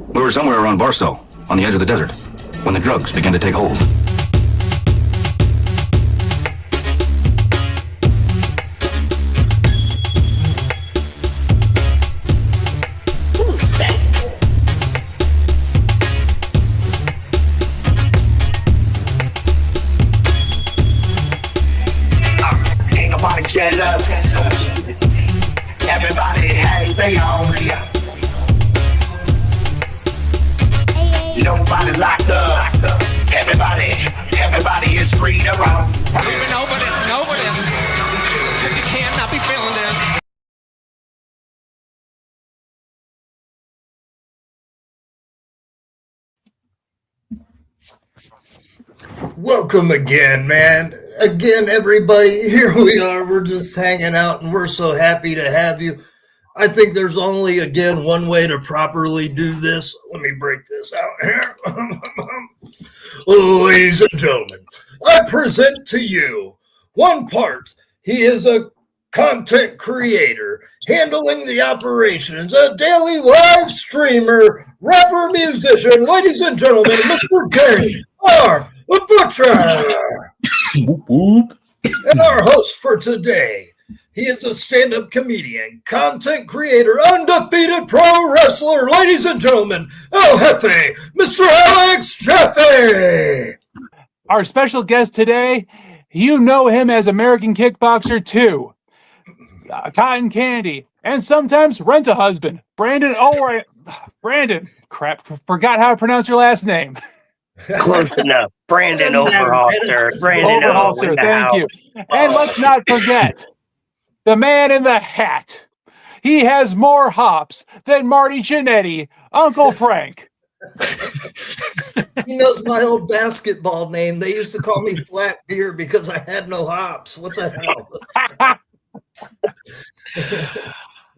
We were somewhere around Barstow, on the edge of the desert, when the drugs began to take hold. Ain't nobody jealous. Everybody has their own. Nobody locked up. Everybody is free to roam. Moving over this and over this. Cause you cannot be feeling this. Welcome again, man. Again, everybody, here we are. We're just hanging out, and we're so happy to have you. I think there's only, again, one way to properly do this. Let me break this out here. Ladies and gentlemen, I present to you one part. He is a content creator, handling the operations, a daily live streamer, rapper, musician. Ladies and gentlemen, Mr. J.R. the Butcher. And our host for today, he is a stand-up comedian, content creator, undefeated pro wrestler. Ladies and gentlemen, El Jefe, Mr. Alex Jaffe. Our special guest today, you know him as American Kickboxer 2, Cotton Candy, and sometimes Rent-A-Husband, Brandon forgot how to pronounce your last name. Close enough. Brandon Overholser. Overholser, thank you. And let's not forget the man in the hat. He has more hops than Marty Jannetty, Uncle Frank. He knows my old basketball name. They used to call me Flat Beer because I had no hops. What the hell?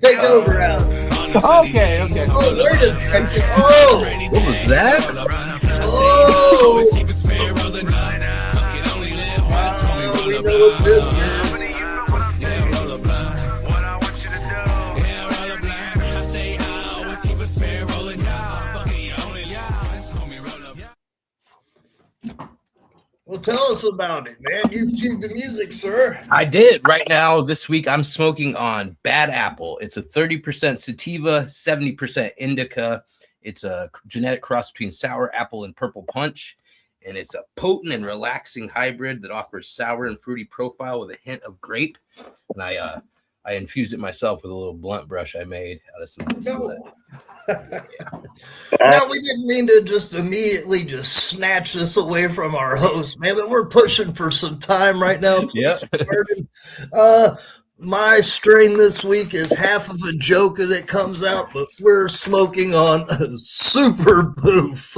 Take over, Alex. Okay. Oh, wait a second. Oh, What was that? oh. We know what this is. Well, tell us about it, man. You cued the music, sir. I did. Right now, this week, I'm smoking on Bad Apple. It's a 30% sativa, 70% indica. It's a genetic cross between sour apple and purple punch. And it's a potent and relaxing hybrid that offers sour and fruity profile with a hint of grape. And I infused it myself with a little blunt brush I made out of some distillate. No, we didn't mean to just immediately just snatch this away from our host, man, but we're pushing for some time right now. Yep. My strain this week is half of a joke and it comes out, but we're smoking on Super Boof.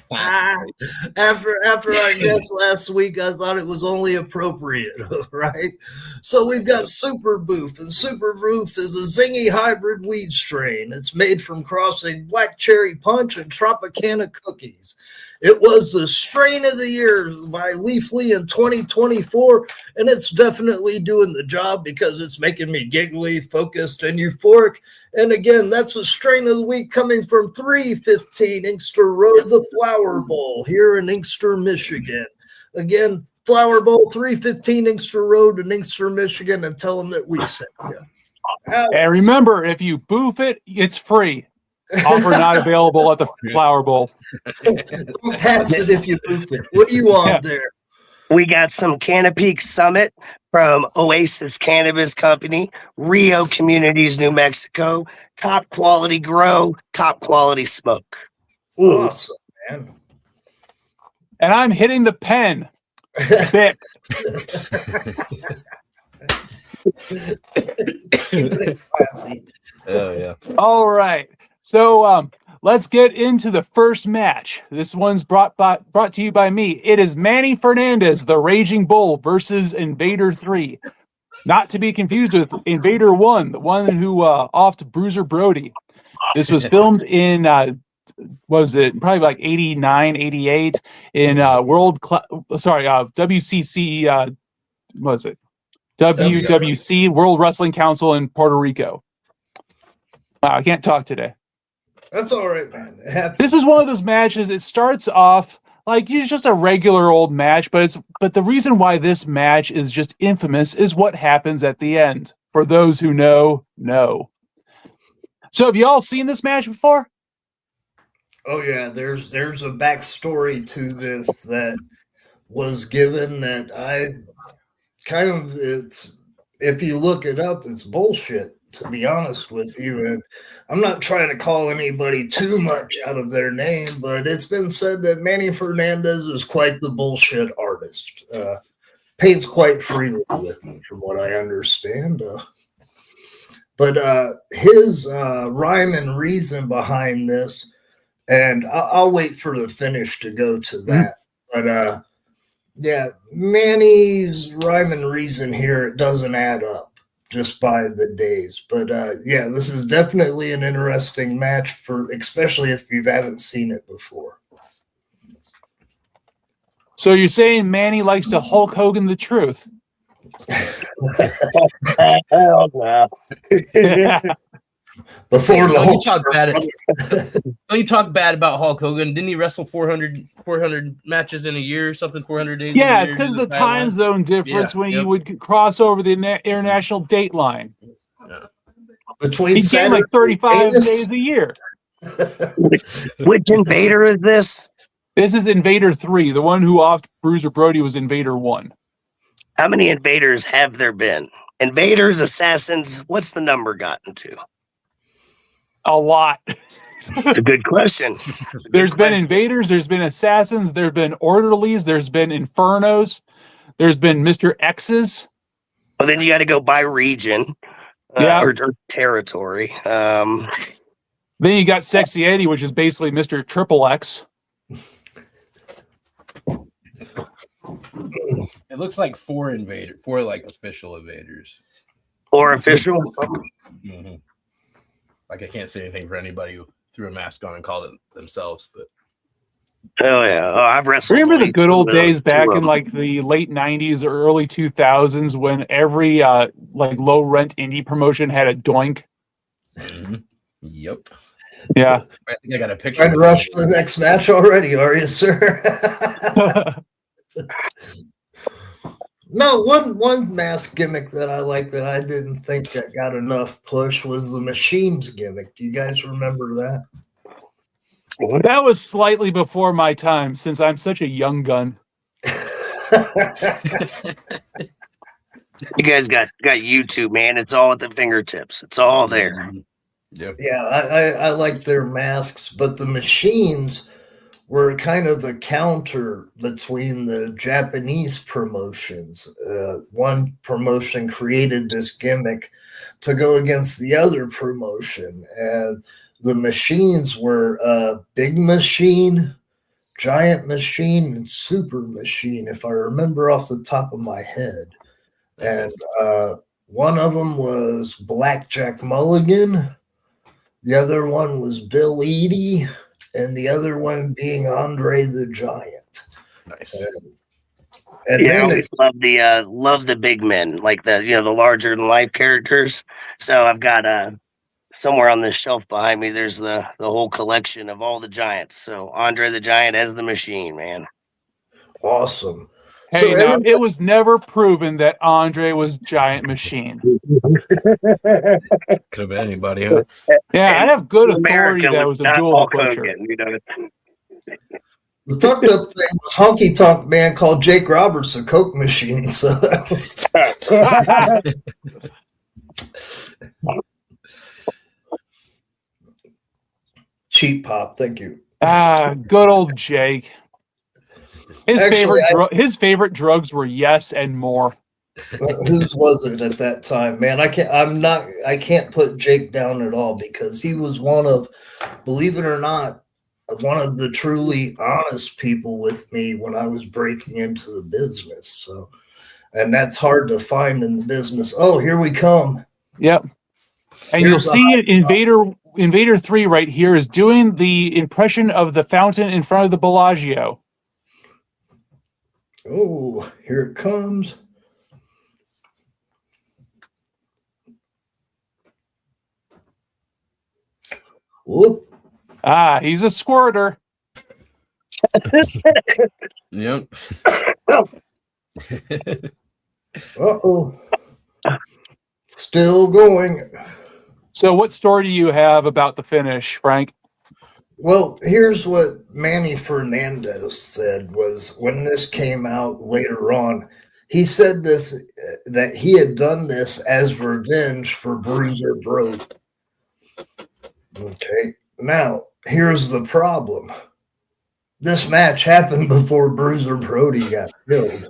After our guest last week, I thought it was only appropriate, right? So we've got Super Boof, and Super Boof is a zingy hybrid weed strain. It's made from crossing Black Cherry Punch and Tropicana cookies. It was the strain of the year by Leafly in 2024, and it's definitely doing the job because it's making me giggly, focused, and euphoric. And again, that's the strain of the week coming from 315 Inkster Road, the Flower Bowl, here in Inkster, Michigan. Again, Flower Bowl, 315 Inkster Road in Inkster, Michigan, and tell them that we sent you. Alex. And remember, if you boof it, it's free. Offer not available at the Flower Bowl. Don't pass it if you boof it. What do you want there? We got some Canopy Summit from Oasis Cannabis Company, Rio Communities, New Mexico. Top quality grow, top quality smoke. Awesome, man. And I'm hitting the pen. Bit. Oh, yeah. All right. So let's get into the first match. This one's brought to you by me. It is Manny Fernandez, the Raging Bull, versus Invader 3. Not to be confused with Invader 1, the one who offed Bruiser Brody. This was filmed in, probably like 89, 88 in WCC, WWC, World Wrestling Council in Puerto Rico. Wow, I can't talk today. That's all right, man. It happens. This is one of those matches. It starts off like it's just a regular old match, but the reason why this match is just infamous is what happens at the end. For those who know. So have you all seen this match before? Oh yeah, there's a backstory to this that was given that I kind of it's if you look it up, it's bullshit, to be honest with you. And I'm not trying to call anybody too much out of their name, but it's been said that Manny Fernandez is quite the bullshit artist. Paints quite freely with him, from what I understand. But his rhyme and reason behind this, and I'll wait for the finish to go to that. But yeah, Manny's rhyme and reason here, it doesn't add up just by the days. But yeah, this is definitely an interesting match, especially if you haven't seen it before. So you're saying Manny likes to Hulk Hogan the truth? Hell no. Before the Don't whole you talk bad. Don't you talk bad about Hulk Hogan? Didn't he wrestle 400 matches in a year or something? 400 days. Yeah, in a it's year because of the to time zone difference when you would cross over the international date line. between He gained like 35 days a year. Which Invader is this? This is Invader 3. The one who offed Bruiser Brody was Invader 1. How many Invaders have there been? Invaders, Assassins, what's the number gotten to? A lot. It's a good question. There's been Invaders, there's been Assassins, there's been Orderlies, there's been Infernos, there's been Mr. X's. Well, then you got to go by region or territory. Then you got Sexy Eddie, which is basically Mr. Triple X. It looks like four like official invaders. Or official? Mm-hmm. Like I can't say anything for anybody who threw a mask on and called it themselves, but Oh yeah, I've wrestled. Remember the good old days back in like the late 90s or early 2000s when every like low rent indie promotion had a doink? Mm-hmm. Yep. Yeah. I think I got a picture. Trying to rush to the next match already, are you, sir? No, one mask gimmick that I like that I didn't think that got enough push was the Machines gimmick. Do you guys remember that? That was slightly before my time since I'm such a young gun. You guys got YouTube, man. It's all at the fingertips. It's all there. Yep. Yeah, I like their masks, but the Machines were kind of a counter between the Japanese promotions. One promotion created this gimmick to go against the other promotion, and the Machines were Big Machine, Giant Machine, and Super Machine, if I remember off the top of my head. And one of them was Blackjack Mulligan. The other one was Bill Eadie, and the other one being Andre the Giant. Nice. And yeah, I always love the big men, like the the larger than life characters. So I've got somewhere on this shelf behind me. There's the whole collection of all the giants. So Andre the Giant as the Machine, man. Awesome. Hey, now, it was never proven that Andre was Giant Machine. Could have been anybody, huh? Yeah, I have good authority that was a dual butcher. The fucked up thing was Honky Tonk Man called Jake Roberts a Coke machine. So Cheap Pop, thank you. Good old Jake. His favorite drugs were Yes and More. Whose was it at that time, man? I can't put Jake down at all because he was one of, believe it or not, one of the truly honest people with me when I was breaking into the business. So, and that's hard to find in the business. Oh, here we come. Yep. And you'll see Invader 3 right here is doing the impression of the fountain in front of the Bellagio. Oh, here it comes. Whoop. He's a squirter. Yep. Uh-oh. Still going. So what story do you have about the finish, Frank? Well, here's what Manny Fernandez said was when this came out later on. He said this that he had done this as revenge for Bruiser Brody. Okay, now here's the problem. This match happened before Bruiser Brody got killed.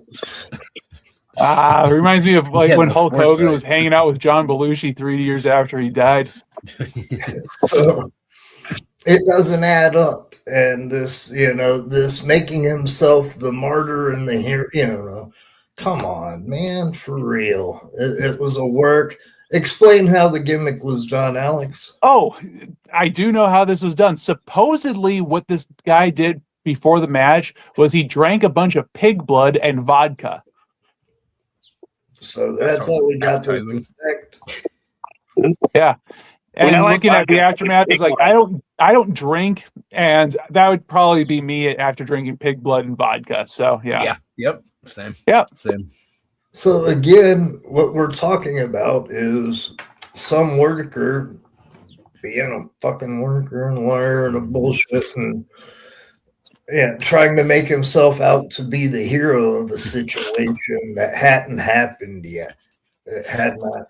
It reminds me of like Yeah, when the Hulk Hogan foresight. was hanging out with John Belushi 3 years after he died. So it doesn't add up. And this, this making himself the martyr and the hero, come on, man, for real. It was a work. Explain how the gimmick was done, Alex. Oh, I do know how this was done. Supposedly what this guy did before the match was he drank a bunch of pig blood and vodka. So that's how we got this effect. Yeah. And I like looking at the vodka. aftermath, it's like I don't drink, and that would probably be me after drinking pig blood and vodka. So Yeah. Yep. Same. Yeah. Same. So again, what we're talking about is some worker being a fucking worker and wire and a bullshit and trying to make himself out to be the hero of a situation that hadn't happened yet. It had not.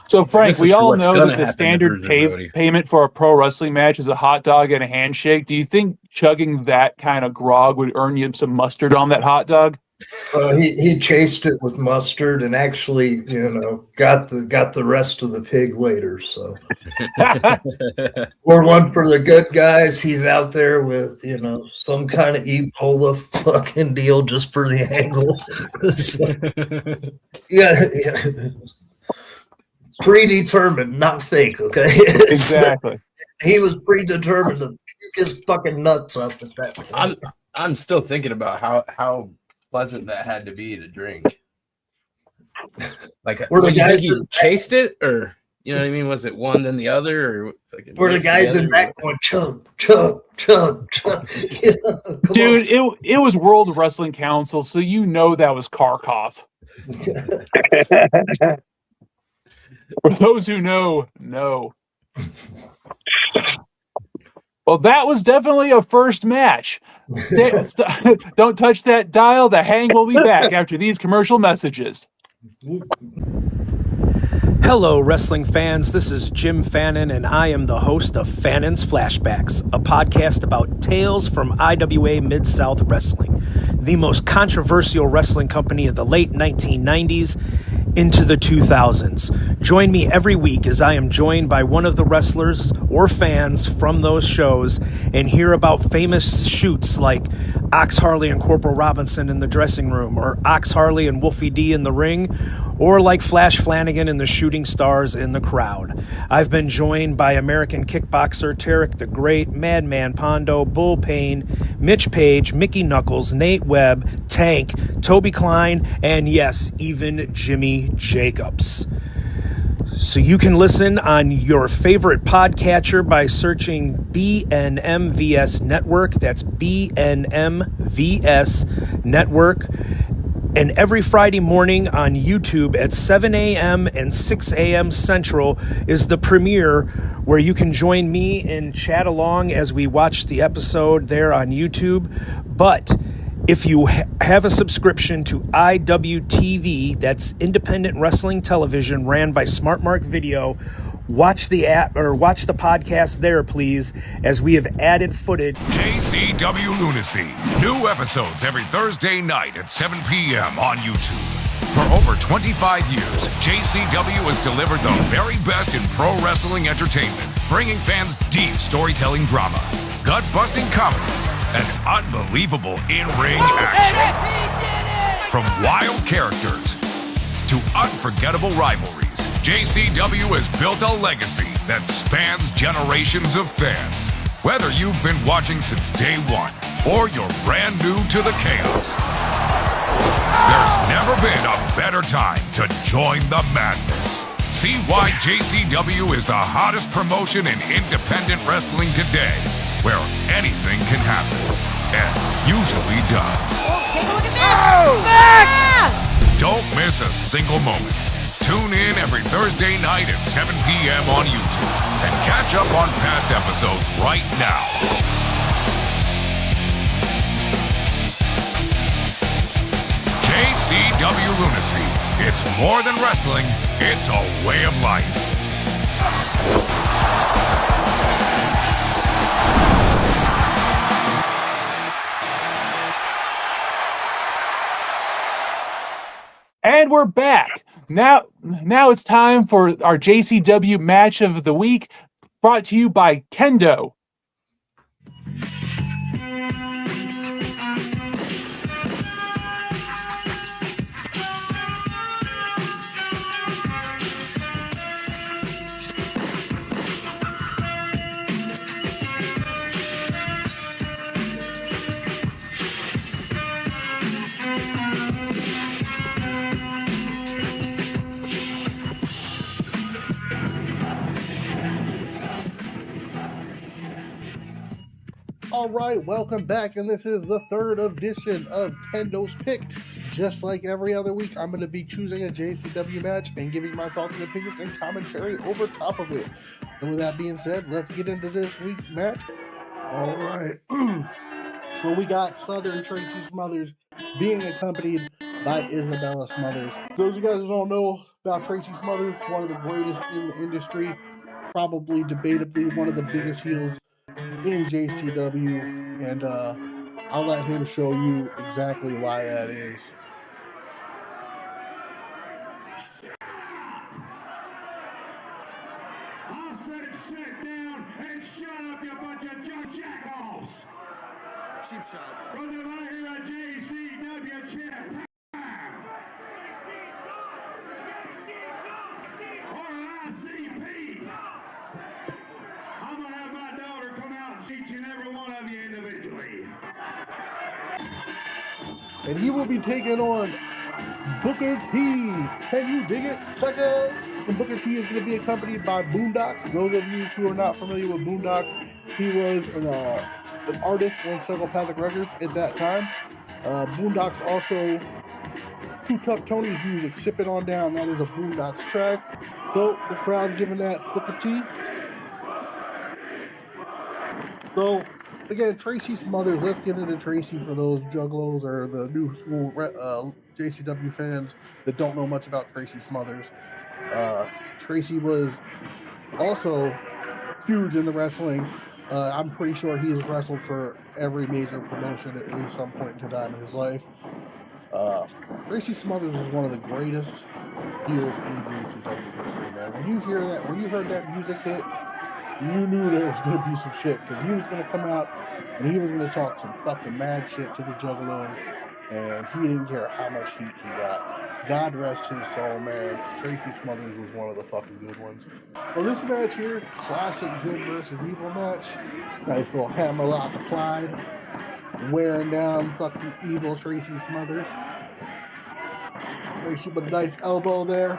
So Frank, this we is all what's know gonna that the happen to standard Bruiser Brody. payment for a pro wrestling match is a hot dog and a handshake. Do you think chugging that kind of grog would earn you some mustard on that hot dog? He chased it with mustard and actually, got the rest of the pig later. So, or one for the good guys. He's out there with some kind of Ebola fucking deal just for the angle. So, yeah, predetermined, not fake. Okay, Exactly. He was predetermined to pick his fucking nuts up at that point. I'm still thinking about how pleasant that had to be to drink. Like, Were the guys you chased it, or you know what I mean? Was it one then the other, or Were the guys in back going chug, chug, chug, chug? Dude, it was World Wrestling Council, so that was Karkoff. For those who know. Well, that was definitely a first match. Don't touch that dial. The Hang will be back after these commercial messages. Hello, wrestling fans. This is Jim Fannin, and I am the host of Fannin's Flashbacks, a podcast about tales from IWA Mid-South Wrestling, the most controversial wrestling company of the late 1990s into the 2000s. Join me every week as I am joined by one of the wrestlers or fans from those shows and hear about famous shoots like Ox Harley and Corporal Robinson in the dressing room, or Ox Harley and Wolfie D in the ring, or like Flash Flanagan and the Shooting Stars in the crowd. I've been joined by American kickboxer Tarek the Great, Madman Pondo, Bull Payne, Mitch Page, Mickey Knuckles, Nate Webb, Tank, Toby Klein, and yes, even Jimmy Jacobs. So you can listen on your favorite podcatcher by searching BNMVS Network. That's BNMVS Network. And every Friday morning on YouTube at 7 a.m. and 6 a.m. Central is the premiere, where you can join me and chat along as we watch the episode there on YouTube. But if you have a subscription to IWTV, that's Independent Wrestling Television, ran by Smart Mark Video, watch the app or watch the podcast there, please, as we have added footage. JCW Lunacy. New episodes every Thursday night at 7 p.m. on YouTube. For over 25 years, JCW has delivered the very best in pro wrestling entertainment, bringing fans deep storytelling drama, gut-busting comedy, and unbelievable in-ring action. From wild characters to unforgettable rivalries, JCW has built a legacy that spans generations of fans. Whether you've been watching since day one or you're brand new to the chaos, there's never been a better time to join the madness. See why JCW is the hottest promotion in independent wrestling today, where anything can happen, and usually does. Oh, take a look at this! Don't miss a single moment. Tune in every Thursday night at 7 p.m. on YouTube and catch up on past episodes right now. JCW Lunacy. It's more than wrestling, it's a way of life. And we're back. Now it's time for our JCW match of the week, brought to you by Kendo. All right, welcome back, and this is the third edition of Kendo's Pick. Just like every other week, I'm going to be choosing a JCW match and giving my thoughts and opinions and commentary over top of it. And with that being said, let's get into this week's match. All right, so we got Southern Tracy Smothers being accompanied by Isabella Smothers. Those of you guys who don't know about Tracy Smothers, one of the greatest in the industry, probably debatably one of the biggest heels in JCW, and I'll let him show you exactly why that is. I said sit down and shut up, you bunch of Juggalos! Cheap shot. Brother, right here at JCW Champ time! Or ICP! I'm gonna have my daughter come out and teach every one of you individually. And he will be taking on Booker T. Can you dig it, sucker? And Booker T is going to be accompanied by Boondocks. Those of you who are not familiar with Boondocks, he was an artist on Psychopathic Records at that time. Boondocks also, Two Tough Tony's music, Sip It On Down. That is a Boondocks track. So the crowd giving that Booker T. So, again, Tracy Smothers. Let's get into Tracy for those Juggalos or the new school JCW fans that don't know much about Tracy Smothers. Tracy was also huge in the wrestling. I'm pretty sure he's wrestled for every major promotion at least some point in time in his life. Tracy Smothers is one of the greatest heels in JCW history, man. When you heard that music hit, you knew there was going to be some shit, because he was going to come out and he was going to talk some fucking mad shit to the Juggalos, and he didn't care how much heat he got. God rest his soul, man. Tracy Smothers was one of the fucking good ones. Well, this match here, classic good versus evil match. Nice little hammerlock applied, wearing down fucking evil Tracy Smothers. Tracy with a nice elbow there.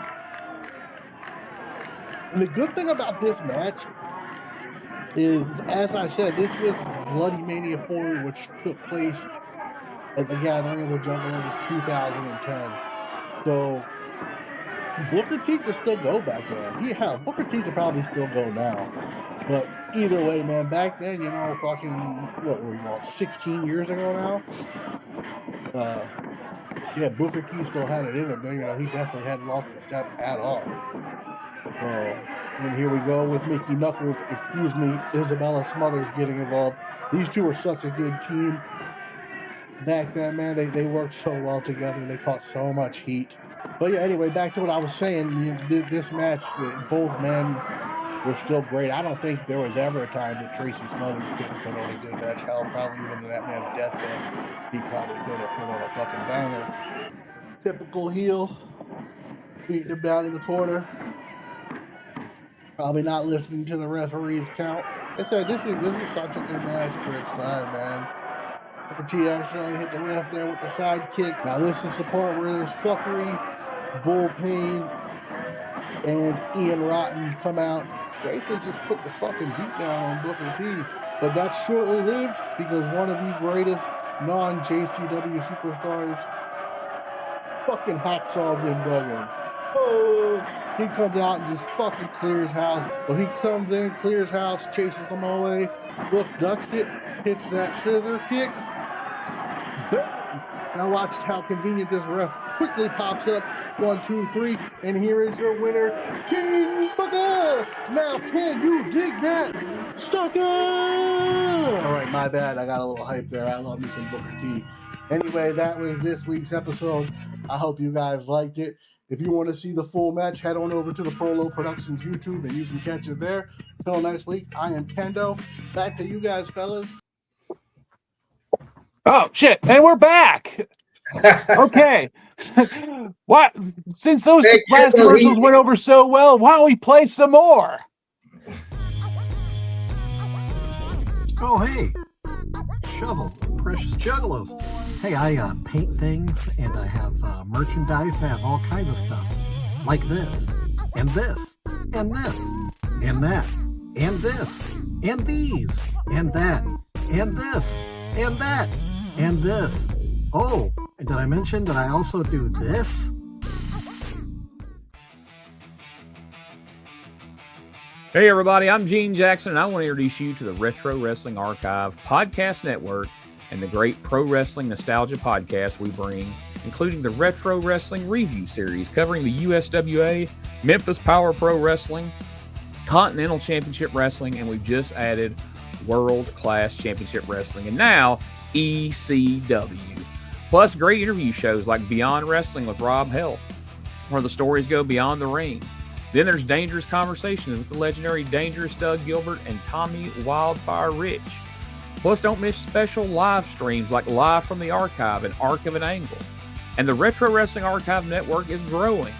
And the good thing about this match is, as I said, this was Bloody Mania 4, which took place at the Gathering of the Juggalos 2010. So Booker T could still go back then. Booker T could probably still go now. But either way, man, back then, fucking, what were you on, 16 years ago now? Booker T still had it in him. He definitely hadn't lost a step at all. And here we go with Mickey Knuckles, Isabella Smothers getting involved. These two were such a good team back then, man. They worked so well together. They caught so much heat. But yeah, anyway, back to what I was saying. This match, both men were still great. I don't think there was ever a time that Tracy Smothers couldn't put on a good match. Hell, probably even in that man's deathbed, he probably could have put on a fucking banger. Typical heel, beating him down in the corner. Probably not listening to the referee's count. Like I said, this is such a good match for its time, man. Booker T actually hit the ref there with the side kick. Now this is the part where there's fuckery, bull pain, and Ian Rotten come out. Basically just put the fucking beat down on Booker T. But that's shortly lived because one of the greatest non-JCW superstars, fucking Hacksaw Jim Duggan. Oh, he comes out and just fucking clears house. When he comes in, clears house, chases him away, Brooks ducks it, hits that scissor kick. Boom. And I watched how convenient this ref quickly pops up. 1, 2, 3, and here is your winner, King Booker. Now, can you dig that, sucker? All right, my bad. I got a little hype there. I love me some Booker T. Anyway, that was this week's episode. I hope you guys liked it. If you want to see the full match, head on over to the Prolo Productions YouTube and you can catch it there. Till next week, I am Kendo. Back to you guys, fellas. Oh, shit. And we're back. Okay. What? Since those last commercials went over so well, why don't we play some more? Oh, hey. Shovel, Precious Juggalos. Hey, I paint things and I have merchandise. I have all kinds of stuff. Like this, and this, and this, and that, and this, and these, and that, and this, and that, and this. Oh, and did I mention that I also do this? Hey everybody, I'm Gene Jackson, and I want to introduce you to the Retro Wrestling Archive Podcast Network and the great pro wrestling nostalgia podcast we bring, including the Retro Wrestling Review Series covering the USWA, Memphis Power Pro Wrestling, Continental Championship Wrestling, and we've just added World Class Championship Wrestling, and now ECW. Plus great interview shows like Beyond Wrestling with Rob Hell, where the stories go beyond the ring. Then there's Dangerous Conversations with the legendary Dangerous Doug Gilbert and Tommy Wildfire Rich. Plus, don't miss special live streams like Live from the Archive and Arc of an Angle. And the Retro Wrestling Archive Network is growing.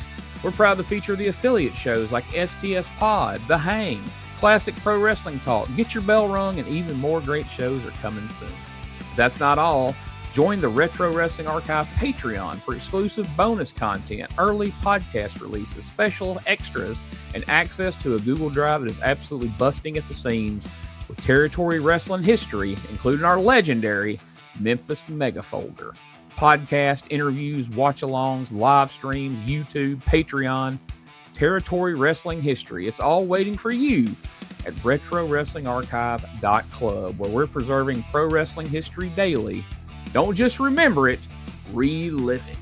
We're proud to feature the affiliate shows like STS Pod, The Hang, Classic Pro Wrestling Talk, Get Your Bell Rung, and even more great shows are coming soon. But that's not all. Join the Retro Wrestling Archive Patreon for exclusive bonus content, early podcast releases, special extras, and access to a Google Drive that is absolutely busting at the seams with territory wrestling history, including our legendary Memphis Mega Folder. Podcast, interviews, watch-alongs, live streams, YouTube, Patreon, territory wrestling history. It's all waiting for you at RetroWrestlingArchive.club, where we're preserving pro wrestling history daily. Don't just remember it, relive it.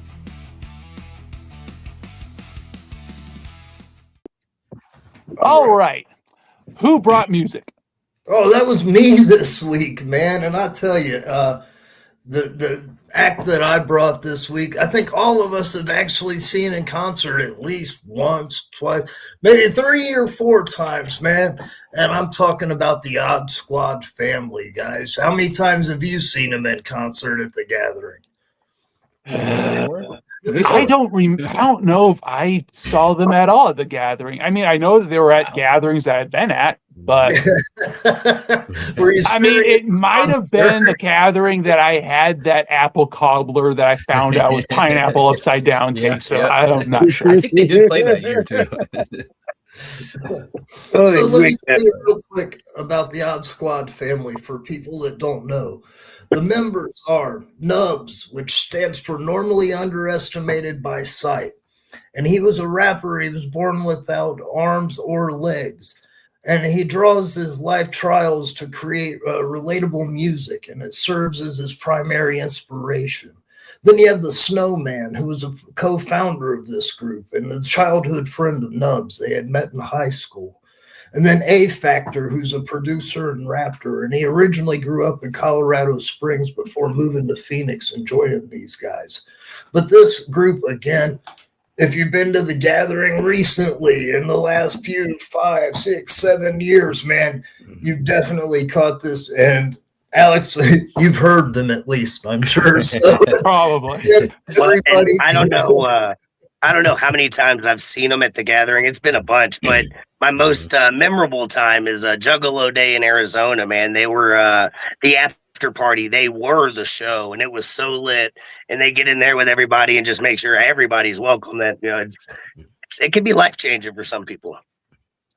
All right. Who brought music? Oh, that was me this week, man. And I tell you, the act that I brought this week, I think all of us have actually seen in concert at least once, twice, maybe 3 or 4 times, man. And I'm talking about the Odd Squad family, guys. How many times have you seen them in concert at the Gathering? I don't know if I saw them at all at the Gathering. I mean, I know that they were at gatherings that I've been at, but I mean, it might have been the Gathering that I had that apple cobbler that I found out was pineapple upside down cake. So I'm not sure. I think they did play that year too. So let me tell you real quick about the Odd Squad family for people that don't know. The members are Nubs, which stands for Normally Underestimated by Sight. And he was a rapper. He was born without arms or legs. And he draws his life trials to create relatable music, and it serves as his primary inspiration. Then you have the Snowman, who was a co-founder of this group and a childhood friend of Nubs. They had met in high school. And then A Factor, who's a producer and rapper, and he originally grew up in Colorado Springs before moving to Phoenix and joining these guys. But this group, again, if you've been to the Gathering recently in the last few 5, 6, 7 years, man, you've definitely caught this. And Alex, you've heard them at least, I'm sure. So, probably. Well, I don't know. I don't know how many times I've seen them at the Gathering. It's been a bunch, but my most memorable time is Juggalo Day in Arizona. Man, they were the after party. They were the show, and it was so lit. And they get in there with everybody and just make sure everybody's welcome. That it can be life changing for some people.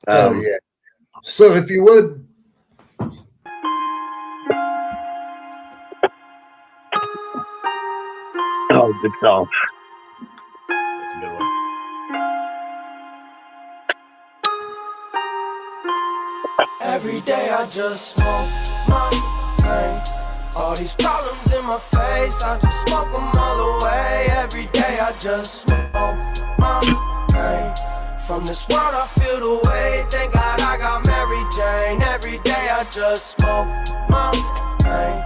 Oh yeah. So if you would. Oh, good song. That's a good one. Every day I just smoke my pain. All these problems in my face, I just smoke them all away. Every day I just smoke my pain. From this world I feel the way. Thank God I got Mary Jane. Every day I just smoke my pain.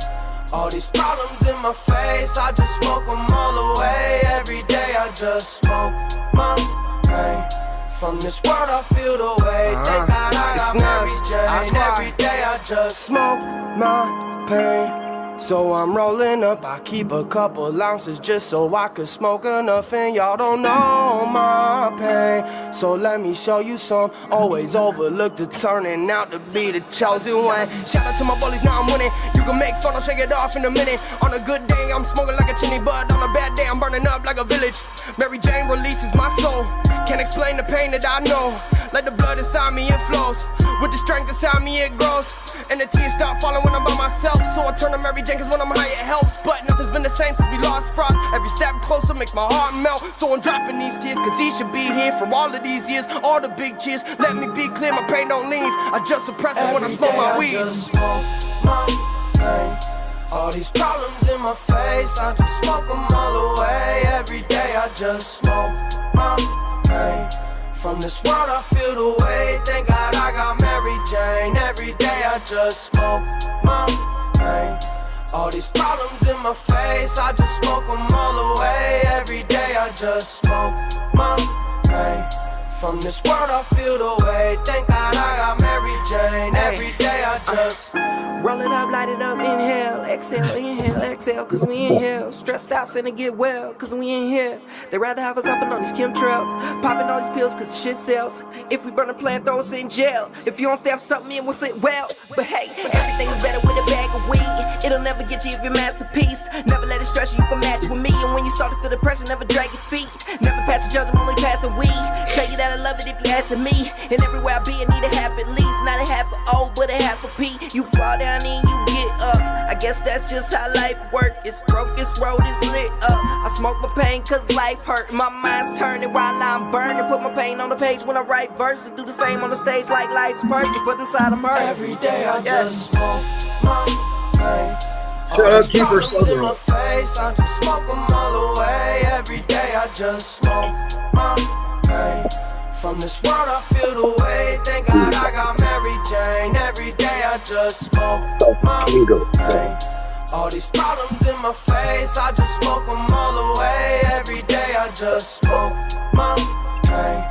All these problems in my face, I just smoke them all away. Every day I just smoke my pain. From this world I feel the way. Thank God I got Mary Jane. Every day I just smoke my pain. So I'm rolling up, I keep a couple ounces just so I could smoke enough. And y'all don't know my pain, so let me show you some. Always overlooked to turning out to be the chosen one. Shout out to my bullies, now I'm winning. You can make fun, I'll shake it off in a minute. On a good day, I'm smoking like a chimney bud. On a bad day, I'm burning up like a village. Mary Jane releases my soul. Can't explain the pain that I know. Like the blood inside me, it flows. With the strength inside me, it grows. And the tears start falling when I'm by myself. So I turn to Mary Jane, cause when I'm high, it helps. But nothing's been the same since we lost Frost. Every step closer makes my heart melt. So I'm dropping these tears, cause he should be here for all of these years. All the big cheers, let me be clear, my pain don't leave. I just suppress it when I smoke my weed. I just smoke my pain. All these problems in my face, I just smoke them all away. Every day I just smoke my pain. From this world I feel the way. Thank God I got Mary Jane. Every day I just smoke my pain. All these problems in my face, I just smoke them all away. Every day I just smoke my pain. From this world I feel the way. Thank God I got Mary Jane. Every day I just roll it up, light it up, inhale, exhale, cause we in here. Stressed out, sinning to get well, cause we in here. They rather have us hopping on these chemtrails, popping all these pills cause shit sells. If we burn a plant, throw us in jail. If you don't stay something in, we'll sit well. But hey, everything's better with a bag of weed. It'll never get you if you're masterpiece. Never let it stress you, you can match with me. And when you start to feel the pressure, never drag your feet. Never pass the judgment, only pass a weed. Tell you that I love it if you asking me. And everywhere I be, I need a half at least. Not a half of O, but a half of P. You fall down and you get up. I guess that's just how life works. It's broke, this road is lit up. I smoke my pain cause life hurt. My mind's turning while I'm burning. Put my pain on the page when I write verses. Do the same on the stage like life's perfect, but inside I'm hurt. Every day I just smoke my pain. Shut up, Keeper Sutherland. I just smoke them all away. Every day I just smoke my pain. From this world I feel the way. Thank God I got Mary Jane. Every day I just smoke my pain. All these problems in my face, I just smoke them all away. Every day I just smoke my pain.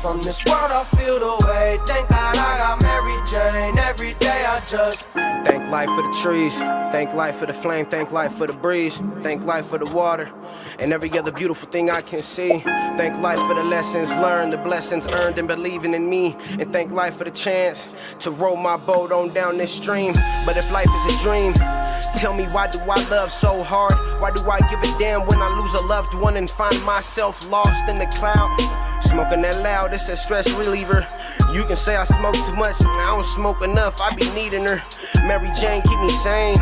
From this world I feel the way. Thank God I got Mary Jane. Every day I just thank life for the trees, thank life for the flame, thank life for the breeze, thank life for the water and every other beautiful thing I can see. Thank life for the lessons learned, the blessings earned and believing in me. And thank life for the chance to row my boat on down this stream. But if life is a dream, tell me why do I love so hard? Why do I give a damn when I lose a loved one and find myself lost in the cloud? Smoking that loud, it's a stress reliever. You can say I smoke too much, I don't smoke enough, I be needing her. Mary Jane, keep me sane.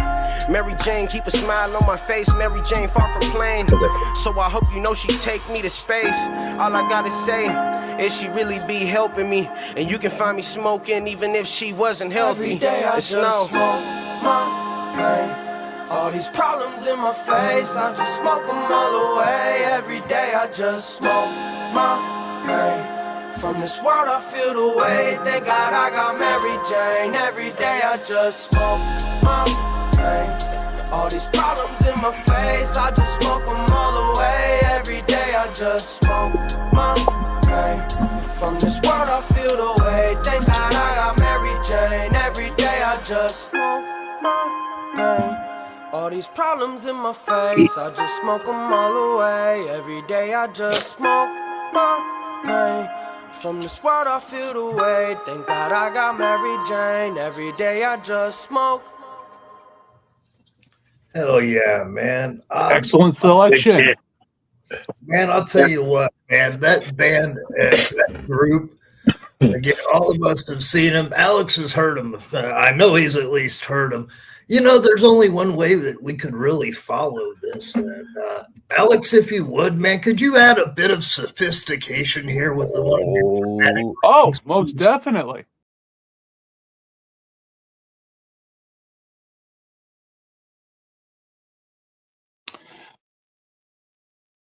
Mary Jane, keep a smile on my face. Mary Jane, far from plain. So I hope you know she take me to space. All I gotta say is she really be helping me. And you can find me smoking even if she wasn't healthy. Every day I just smoke my pain. All these problems in my face, I just smoke them all away. Every day I just smoke my pain. From this world I feel the way. Thank God I got Mary Jane. Every day I just smoke my pain. All these problems in my face, I just smoke them all away. Every day I just smoke my pain. From this world I feel the way. Thank God I got Mary Jane. Every day I just smoke my pain. All these problems in my face, I just smoke them all away. Every day I just smoke my pain. From this world I feel the way. Thank God I got Mary Jane. Every day I just smoke. Hell yeah, man. Excellent selection. Man, I'll tell you what, man, that band and that group, again, all of us have seen him. Alex has heard him. I know he's at least heard him. You know, there's only one way that we could really follow this. And Alex, if you would, man, could you add a bit of sophistication here with the one? Oh, most definitely.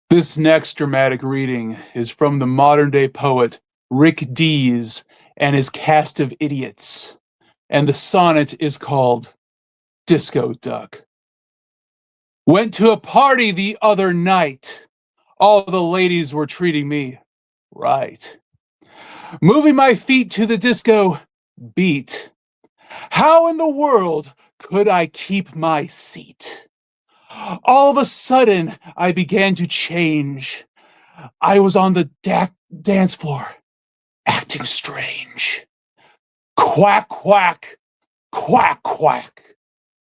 This next dramatic reading is from the modern-day poet Rick Dees and his cast of idiots, and the sonnet is called Disco Duck. Went to a party the other night. All the ladies were treating me right. Moving my feet to the disco beat. How in the world could I keep my seat? All of a sudden, I began to change. I was on the dance floor, acting strange. Quack, quack, quack, quack.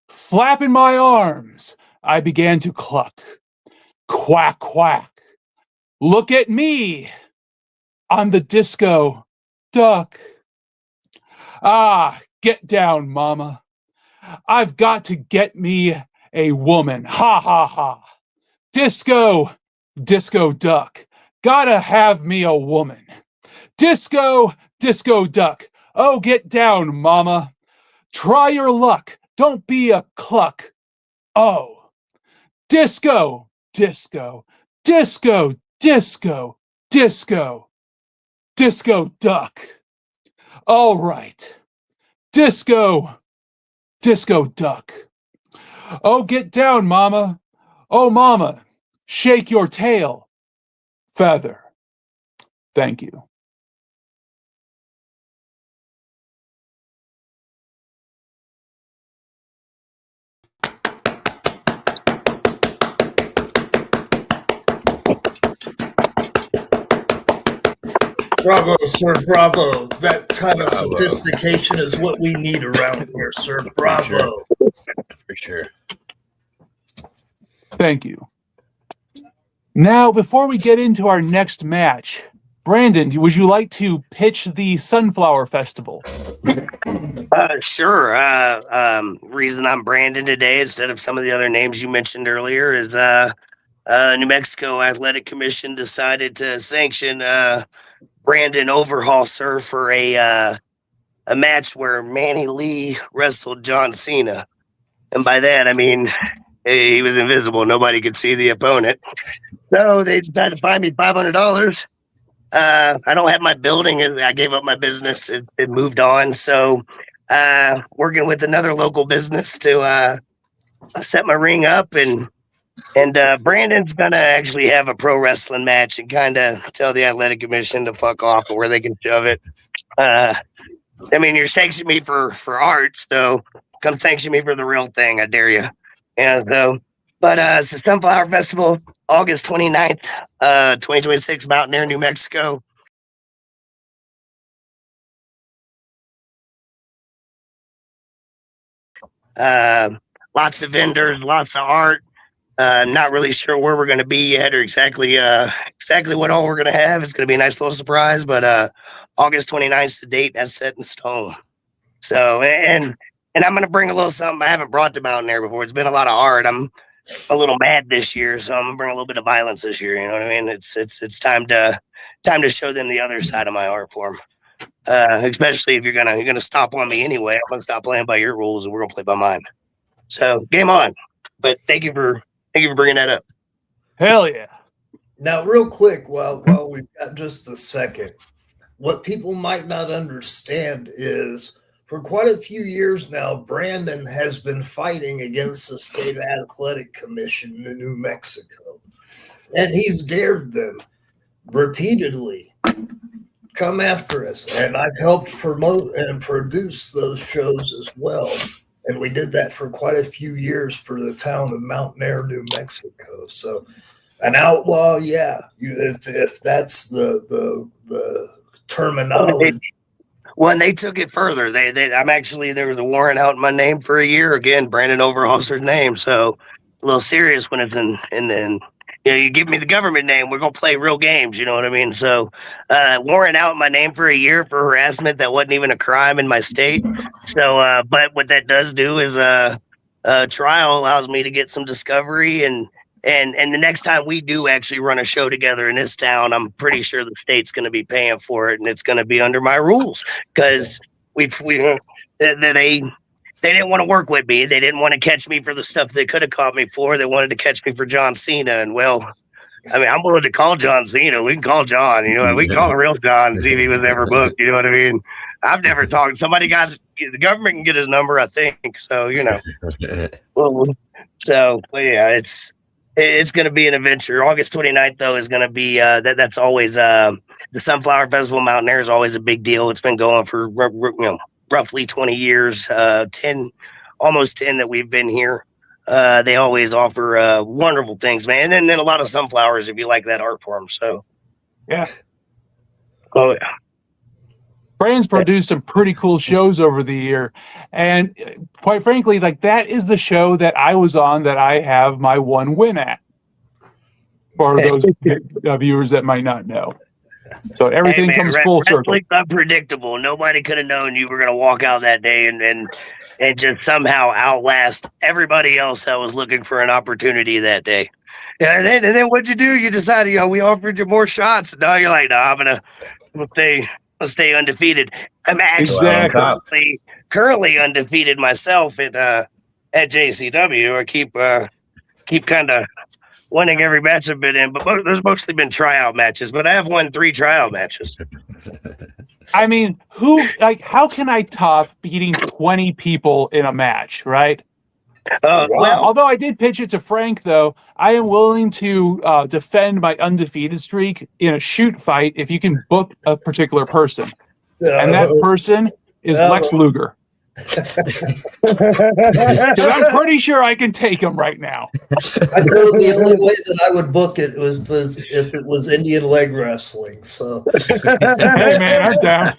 Flapping my arms, I began to cluck. Quack, quack. Look at me. I'm the disco duck. Ah, get down, mama. I've got to get me a woman. Ha, ha, ha. Disco duck. Gotta have me a woman. Disco duck. Oh, get down, mama. Try your luck. Don't be a cluck. Oh. Disco duck. All right. Disco duck. Oh, get down, mama. Oh, mama, shake your tail. Feather. Thank you. Bravo, sir. Bravo. That kind of sophistication is what we need around here, sir. Bravo. For sure. Thank you. Now, before we get into our next match, Brandon, would you like to pitch the Sunflower Festival? Sure. Reason I'm Brandon today instead of some of the other names you mentioned earlier is New Mexico Athletic Commission decided to sanction Brandon Overholser for a match where Manny Lee wrestled John Cena. And by that, I mean, he was invisible. Nobody could see the opponent. So they decided to fine me $500. I don't have my building. I gave up my business. It moved on. So working with another local business to set my ring up. And Brandon's going to actually have a pro wrestling match and kind of tell the athletic commission to fuck off or where they can shove it. I mean, you're sanctioning me for art, so come sanction me for the real thing. I dare you. Yeah, so, but it's the Sunflower Festival, August 29th, 2026, Mountaineer, New Mexico. Lots of vendors, lots of art. Not really sure where we're going to be yet or exactly what all we're going to have. It's going to be a nice little surprise, but August 29th is the date that's set in stone. So, and I'm going to bring a little something I haven't brought to Mountain Air before. It's been a lot of art. I'm a little mad this year, so I'm going to bring a little bit of violence this year. You know what I mean? It's time to show them the other side of my art form. Especially if you're gonna stop on me anyway. I'm going to stop playing by your rules and we're going to play by mine. So, game on. But thank you for bringing that up. Hell yeah. Now, real quick, while we've got just a second, what people might not understand is for quite a few years now, Brandon has been fighting against the State Athletic Commission in New Mexico. And he's dared them repeatedly come after us. And I've helped promote and produce those shows as well. And we did that for quite a few years for the town of Mountain Air, New Mexico. So an outlaw, yeah, if that's the terminology. Well, and they took it further. There was a warrant out in my name for a year. Again, Brandon Overholser's name. So a little serious when it's you give me the government name, we're gonna play real games. You know what I mean? So, warrant out my name for a year for harassment that wasn't even a crime in my state. So, but what that does do is, trial allows me to get some discovery and the next time we do actually run a show together in this town, I'm pretty sure the state's going to be paying for it, and it's going to be under my rules because they didn't want to work with me. They didn't want to catch me for the stuff they could have caught me for. They wanted to catch me for John Cena, and well, I mean, I'm willing to call John Cena. We can call John. We can call the real John and see if he was ever booked. You know what I mean? I've never talked. The government can get his number, I think. So but yeah, it's going to be an adventure. August 29th, though, is going to be that's always the Sunflower Festival. Mountain Air is always a big deal. It's been going for roughly 20 years, 10, almost 10 that we've been here. They always offer wonderful things, man, and then a lot of sunflowers if you like that art form. So yeah. Oh yeah. Brandon's produced some pretty cool shows over the year. And quite frankly, like that is the show that I was on that I have my one win at. For those viewers that might not know. So everything comes full circle. Wrestling's unpredictable. Nobody could have known you were going to walk out that day and just somehow outlast everybody else that was looking for an opportunity that day. Yeah, and then what'd you do? You decided, we offered you more shots. Now you're like, no, I'm gonna stay undefeated. I'm actually currently undefeated myself at JCW. I keep kind of winning every match I've been in, but there's mostly been tryout matches. But I have won 3 tryout matches. I mean, how can I top beating 20 people in a match, right? Well, although I did pitch it to Frank, though, I am willing to defend my undefeated streak in a shoot fight if you can book a particular person. And that person is Lex Luger. Because I'm pretty sure I can take him right now. I know the only way that I would book it was if it was Indian leg wrestling. So, hey man, I'm down.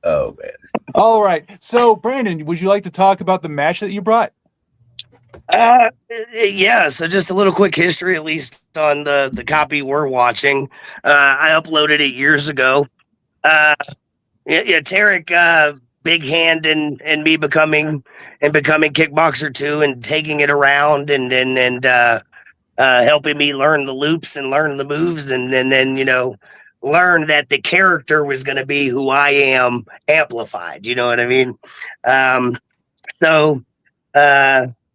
Oh man! All right. So, Brandon, would you like to talk about the match that you brought? Yeah. So, just a little quick history, at least on the copy we're watching. I uploaded it years ago. Tarek, big hand in me becoming Kickboxer 2 and taking it around and helping me learn the loops and learn the moves and then learn that the character was going to be who I am amplified. You know what I mean?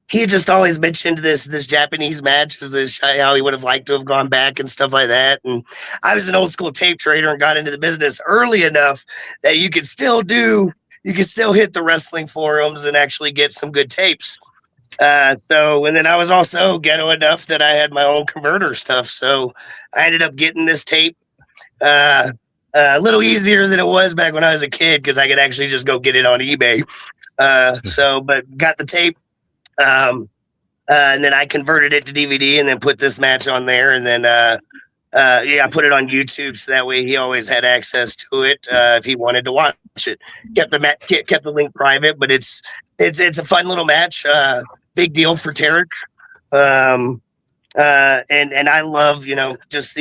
He just always mentioned this Japanese match, how he would have liked to have gone back and stuff like that. And I was an old school tape trader and got into the business early enough that you could still hit the wrestling forums and actually get some good tapes. And then I was also ghetto enough that I had my own converter stuff. So I ended up getting this tape a little easier than it was back when I was a kid because I could actually just go get it on eBay. But got the tape. And then I converted it to DVD and then put this match on there. And then, I put it on YouTube. So that way he always had access to it. If he wanted to watch it, kept the link private, but it's a fun little match. Big deal for Tarek. And I love, just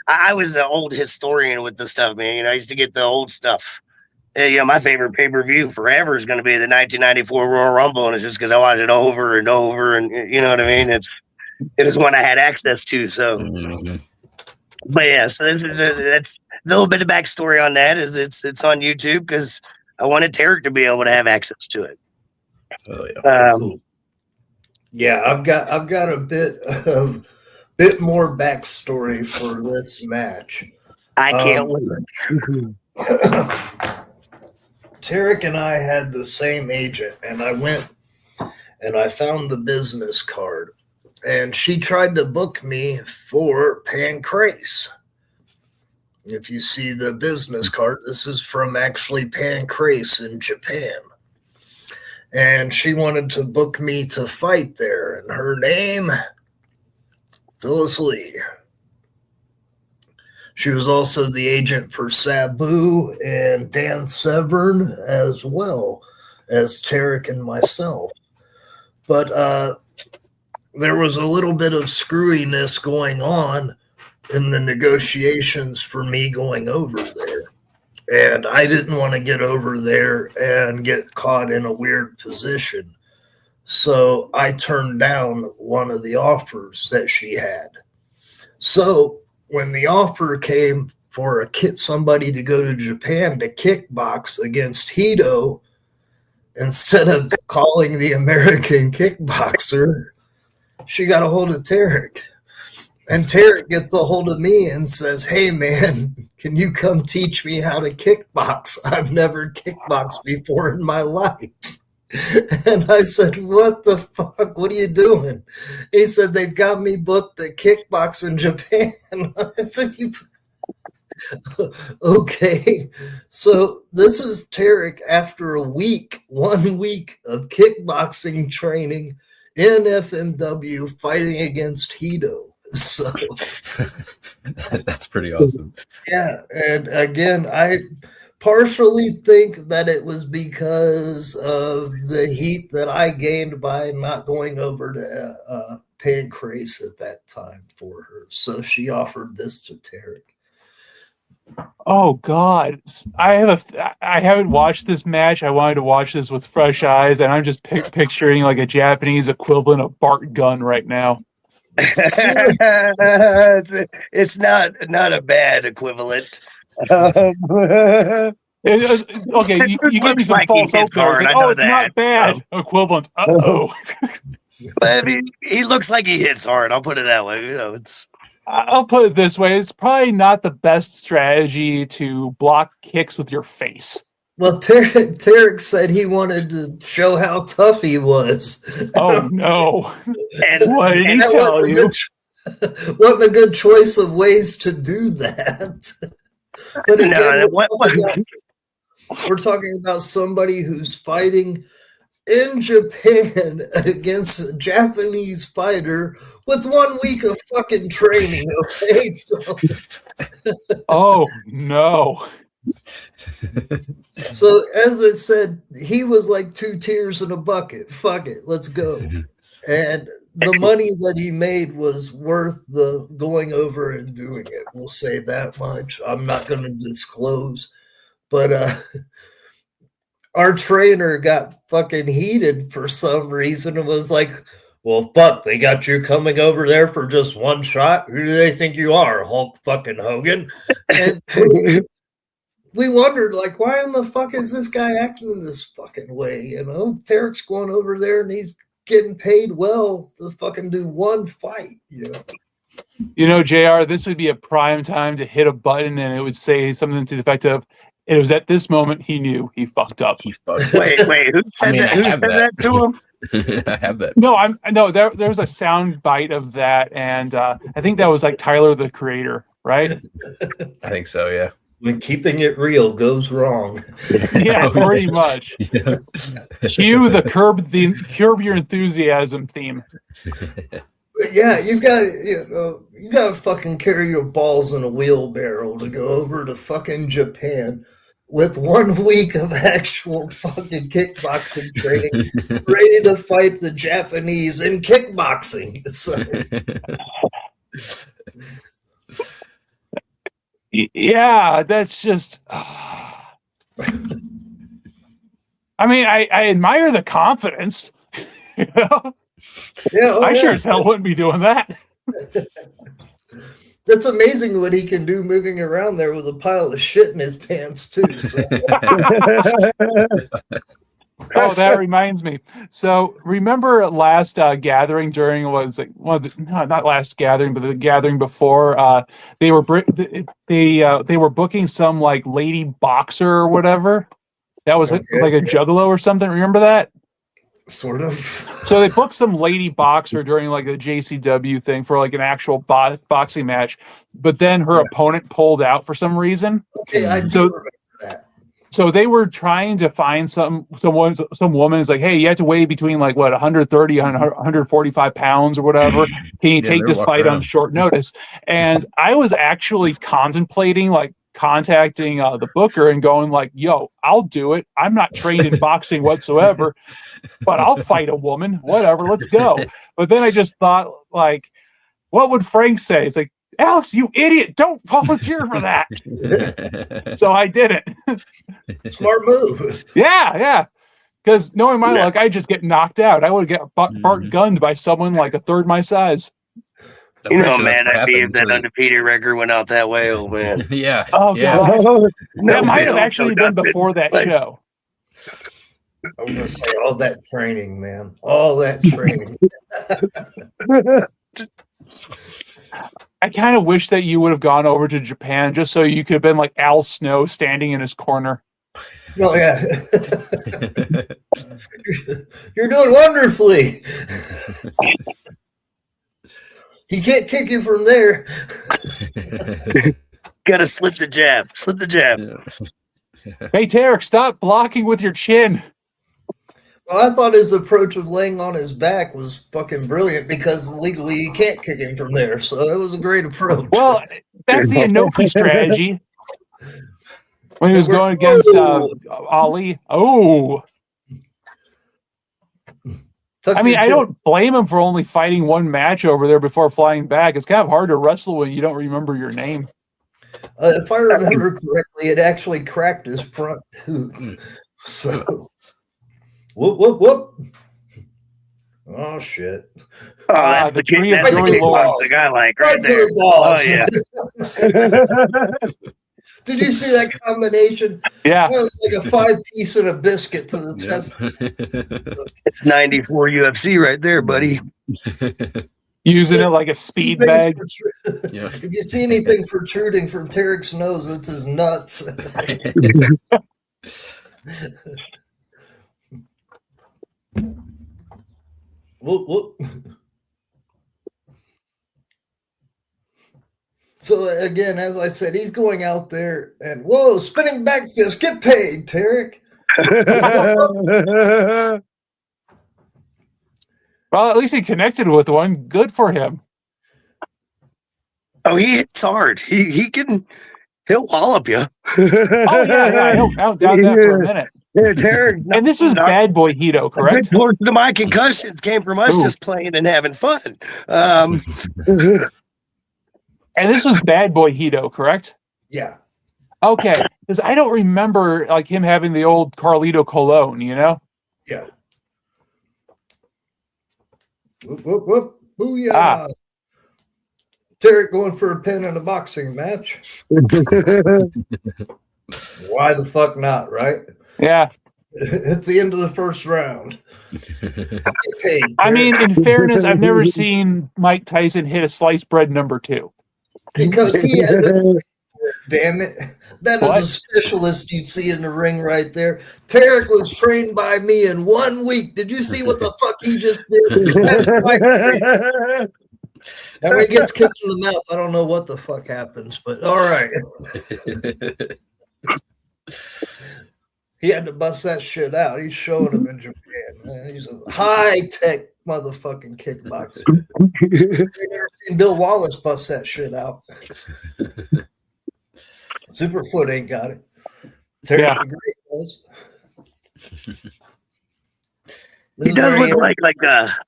I was an old historian with the stuff, man. I used to get the old stuff. My favorite pay-per-view forever is going to be the 1994 Royal Rumble, and it's just because I watch it over and over, and you know what I mean. It is one I had access to. So, but yeah, so that's a little bit of backstory on that. Is it's on YouTube because I wanted Tarek to be able to have access to it. Oh yeah. Cool. Yeah, I've got a bit more backstory for this match. I can't wait. Tarek and I had the same agent, and I went and I found the business card, and she tried to book me for Pancrase. If you see the business card, this is from actually Pancrase in Japan. And she wanted to book me to fight there, and her name, Phyllis Lee. She was also the agent for Sabu and Dan Severn, as well as Tarek and myself. But there was a little bit of screwiness going on in the negotiations for me going over there. And I didn't want to get over there and get caught in a weird position. So I turned down one of the offers that she had. So when the offer came for somebody to go to Japan to kickbox against Hito, instead of calling the American kickboxer, she got a hold of Tarek. And Tarek gets a hold of me and says, "Hey, man, can you come teach me how to kickbox? I've never kickboxed before in my life." And I said, "What the fuck? What are you doing?" He said, "They've got me booked to kickbox in Japan." I said, okay. So this is Tarek after 1 week of kickboxing training in FMW fighting against Hito. So that's pretty awesome. Yeah, and again, I partially think that it was because of the heat that I gained by not going over to Pancrase at that time for her. So she offered this to Tarek. Oh God, I haven't watched this match. I wanted to watch this with fresh eyes, and I'm just picturing like a Japanese equivalent of Bart Gunn right now. It's not a bad equivalent. Okay, you gave me some like false hope there. Like, oh, it's not bad. Equivalent. Uh-oh. But I mean, he looks like he hits hard. I'll put it that way. I'll put it this way. It's probably not the best strategy to block kicks with your face. Well, Tarek said he wanted to show how tough he was. Oh, no. And what did he tell you? Wasn't a good choice of ways to do that. But again, we're talking about somebody who's fighting in Japan against a Japanese fighter with 1 week of fucking training, okay? So oh, no. So as I said, he was like 2 tears in a bucket. Fuck it, let's go. And the money that he made was worth the going over and doing it. We'll say that much. I'm not going to disclose, but our trainer got fucking heated for some reason and was like, "Well, fuck, they got you coming over there for just one shot? Who do they think you are, Hulk fucking Hogan?" And we wondered, like, why in the fuck is this guy acting this fucking way? You know, Tarek's going over there and he's getting paid well to fucking do one fight. You know, JR, this would be a prime time to hit a button and it would say something to the effect of, "It was at this moment he knew he fucked up." Wait, who said that to him? I have that. No, there was a sound bite of that, and I think that was like Tyler the Creator, right? I think so, yeah. When keeping it real goes wrong. Yeah, pretty much. Yeah. Cue the curb your enthusiasm theme. But yeah, you got to fucking carry your balls in a wheelbarrow to go over to fucking Japan with 1 week of actual fucking kickboxing training, ready to fight the Japanese in kickboxing. So. Yeah, that's just. I mean, I admire the confidence. You know? Yeah, I sure as hell wouldn't be doing that. That's amazing what he can do moving around there with a pile of shit in his pants too. So. Oh, that reminds me. So remember last gathering during not last gathering, but the gathering before they were booking some like lady boxer or whatever. That was like a juggalo or something. Remember that? Sort of. So they booked some lady boxer during like the JCW thing for like an actual boxing match, but then her opponent pulled out for some reason. Okay, I do remember that. So they were trying to find some woman is like, "Hey, you have to weigh between like 130, 145 pounds or whatever. Can you take this fight on short notice?" And I was actually contemplating like contacting the booker and going like, yo, I'll do it. I'm not trained in boxing whatsoever, but I'll fight a woman. Whatever, let's go. But then I just thought, like, what would Frank say? It's like, Alex, you idiot, don't volunteer for that. So I did it. Smart move. Yeah. Because knowing my luck, I just get knocked out. I would get Bart gunned by someone like a third my size. You know, man, I'd be if that undefeated record went out that way. Oh, man. Yeah. Oh, yeah. God. That might have actually been before that show. I was going to say, all that training, man. All that training. I kind of wish that you would have gone over to Japan just so you could have been like Al Snow standing in his corner. Oh, yeah. You're doing wonderfully. He can't kick you from there. Gotta slip the jab. Slip the jab. Hey, Tarek, stop blocking with your chin. Well, I thought his approach of laying on his back was fucking brilliant because legally you can't kick him from there. So it was a great approach. Well, that's the Inoki strategy. When he was going against Ali. Oh. I mean, I don't blame him for only fighting one match over there before flying back. It's kind of hard to wrestle when you don't remember your name. If I remember correctly, it actually cracked his front tooth. So, whoop. Oh, shit. Oh, that's the tree of Joey Lawrence, the guy like right there. Oh, yeah. Did you see that combination? Yeah. That was like a 5-piece and a biscuit to the test. It's 94 UFC right there, buddy. Using it like a speed bag. If you see anything protruding from Tarek's nose, it's his nuts. Whoop. So again, as I said, he's going out there and whoa, spinning back fist, get paid, Tarek. Well, at least he connected with one. Good for him. Oh, he hits hard. He'll wallop you. Oh yeah. I'll doubt that for a minute. Tarek, and this was Bad Boy Hito, correct? My concussions came from us just playing and having fun. And this was Bad Boy Hito, correct? Yeah. Okay, because I don't remember like him having the old Carlito Colon, you know? Yeah. Whoop. Booyah. Tarek going for a pin in a boxing match. Why the fuck not, right? Yeah. It's the end of the first round. I mean, in fairness, I've never seen Mike Tyson hit a sliced bread number 2. Because he had damn it. That is a specialist you'd see in the ring right there. Tarek was trained by me in 1 week. Did you see what the fuck he just did? That's Mike. And when he gets kicked in the mouth, I don't know what the fuck happens, but all right. He had to bust that shit out. He's showing him in Japan. Man. He's a high-tech motherfucking kickboxer. I've never seen Bill Wallace bust that shit out. Superfoot ain't got it. Terry the Great does. He does look like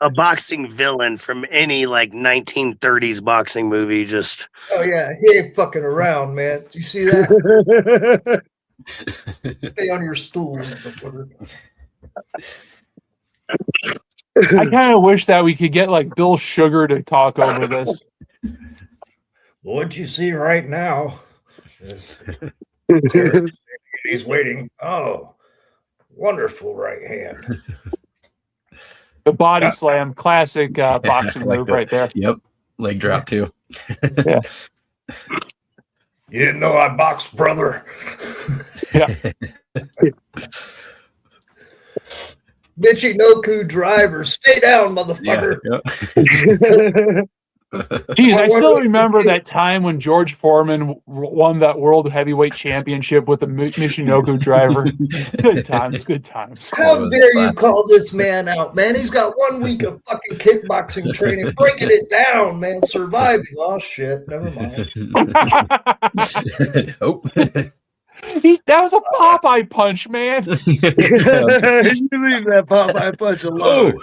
a boxing villain from any like 1930s boxing movie. Just yeah, he ain't fucking around, man. Do you see that? Stay on your stool. I kind of wish that we could get like Bill Sugar to talk over this. What you see right now is he's waiting. Oh, wonderful right hand. The body slam, classic boxing move right there. Yep, leg drop too. Yeah. You didn't know I boxed, brother. Yeah. Michinoku driver, stay down, motherfucker. Yeah. Geez, I still remember that time when George Foreman won that World Heavyweight Championship with the Michinoku driver. Good times, good times. How dare you call this man out, man? He's got 1 week of fucking kickboxing training, breaking it down, man, surviving. Oh, shit, never mind. Oh. That was a Popeye punch, man. You leave that Popeye punch alone.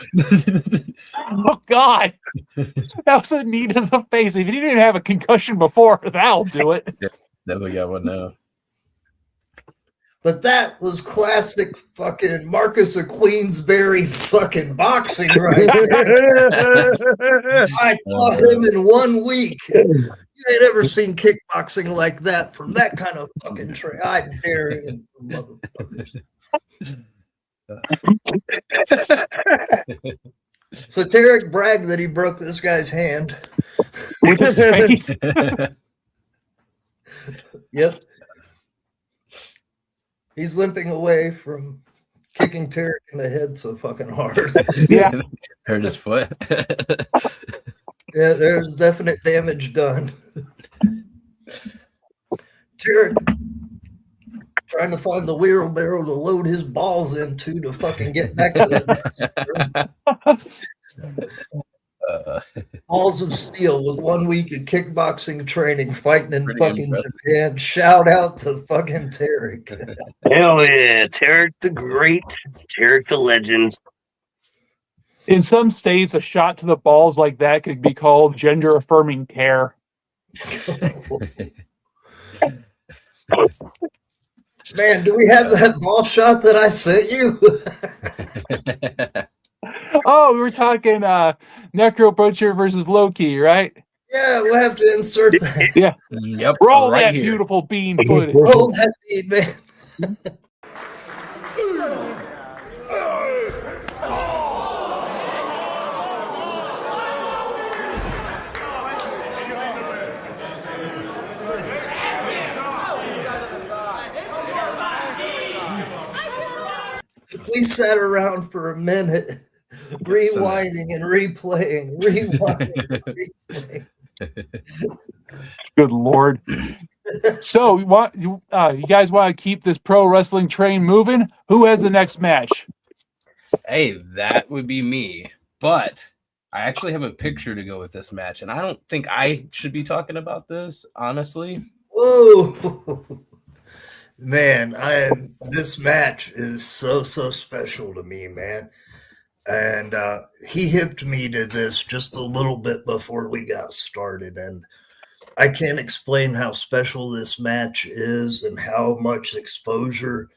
Oh, God. That was a knee to the face. If he didn't have a concussion before, that'll do it. Yeah, definitely got one now. But that was classic fucking Marcus of Queensberry fucking boxing right there. I taught him in 1 week. You ain't ever seen kickboxing like that from that kind of fucking train. I dare you, motherfuckers. So Tarek bragged that he broke this guy's hand. With his face. Yep. He's limping away from kicking Tarek in the head so fucking hard. Yeah. Hurt his foot. Yeah, there's definite damage done. Tarek trying to find the wheelbarrow to load his balls into to fucking get back to the balls of steel with 1 week of kickboxing training, fighting in fucking Japan. Shout out to fucking Tarek. Hell yeah, Tarek the Great, Tarek the Legend. In some states, a shot to the balls like that could be called gender-affirming care. Man, do we have that ball shot that I sent you? Oh, we were talking Necro Butcher versus Loki, right? Yeah, we'll have to insert that. Yeah. Yep. Roll right that here. beautiful bean footage. Roll that bean, man. We sat around for a minute, rewinding and replaying, replaying. Good Lord. So, you guys want to keep this pro wrestling train moving? Who has the next match? Hey, that would be me. But I actually have a picture to go with this match, and I don't think I should be talking about this, honestly. Whoa. Man, this match is so special to me, man. And he hipped me to this just a little bit before we got started. And I can't explain how special this match is and how much exposure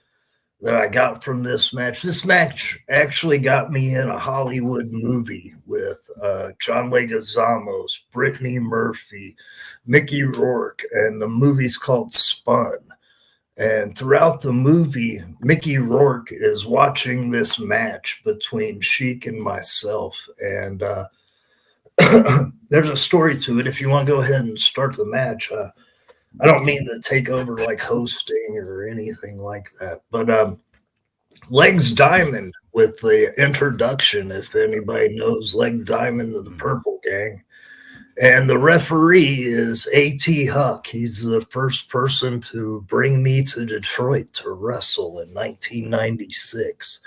that I got from this match. This match actually got me in a Hollywood movie with John Leguizamo, Brittany Murphy, Mickey Rourke, and the movie's called Spun. And throughout the movie, Mickey Rourke is watching this match between Sheik and myself. And there's a story to it. If you want to go ahead and start the match, I don't mean to take over like hosting or anything like that. But Legs Diamond with the introduction, if anybody knows Leg Diamond of the Purple Gang. And the referee is A.T. Huck. He's the first person to bring me to Detroit to wrestle in 1996.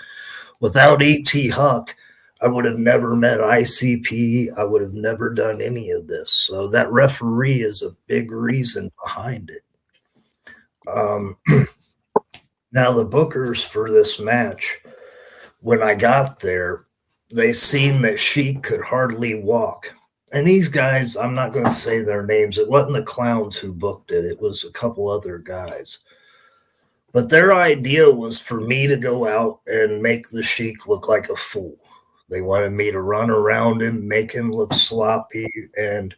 Without A.T. Huck, I would have never met ICP. I would have never done any of this. So that referee is a big reason behind it. Now, the bookers for this match, when I got there, they seen that Sheik could hardly walk. And these guys, I'm not going to say their names. It wasn't the clowns who booked it. It was a couple other guys. But their idea was for me to go out and make the Sheik look like a fool. They wanted me to run around him, make him look sloppy, and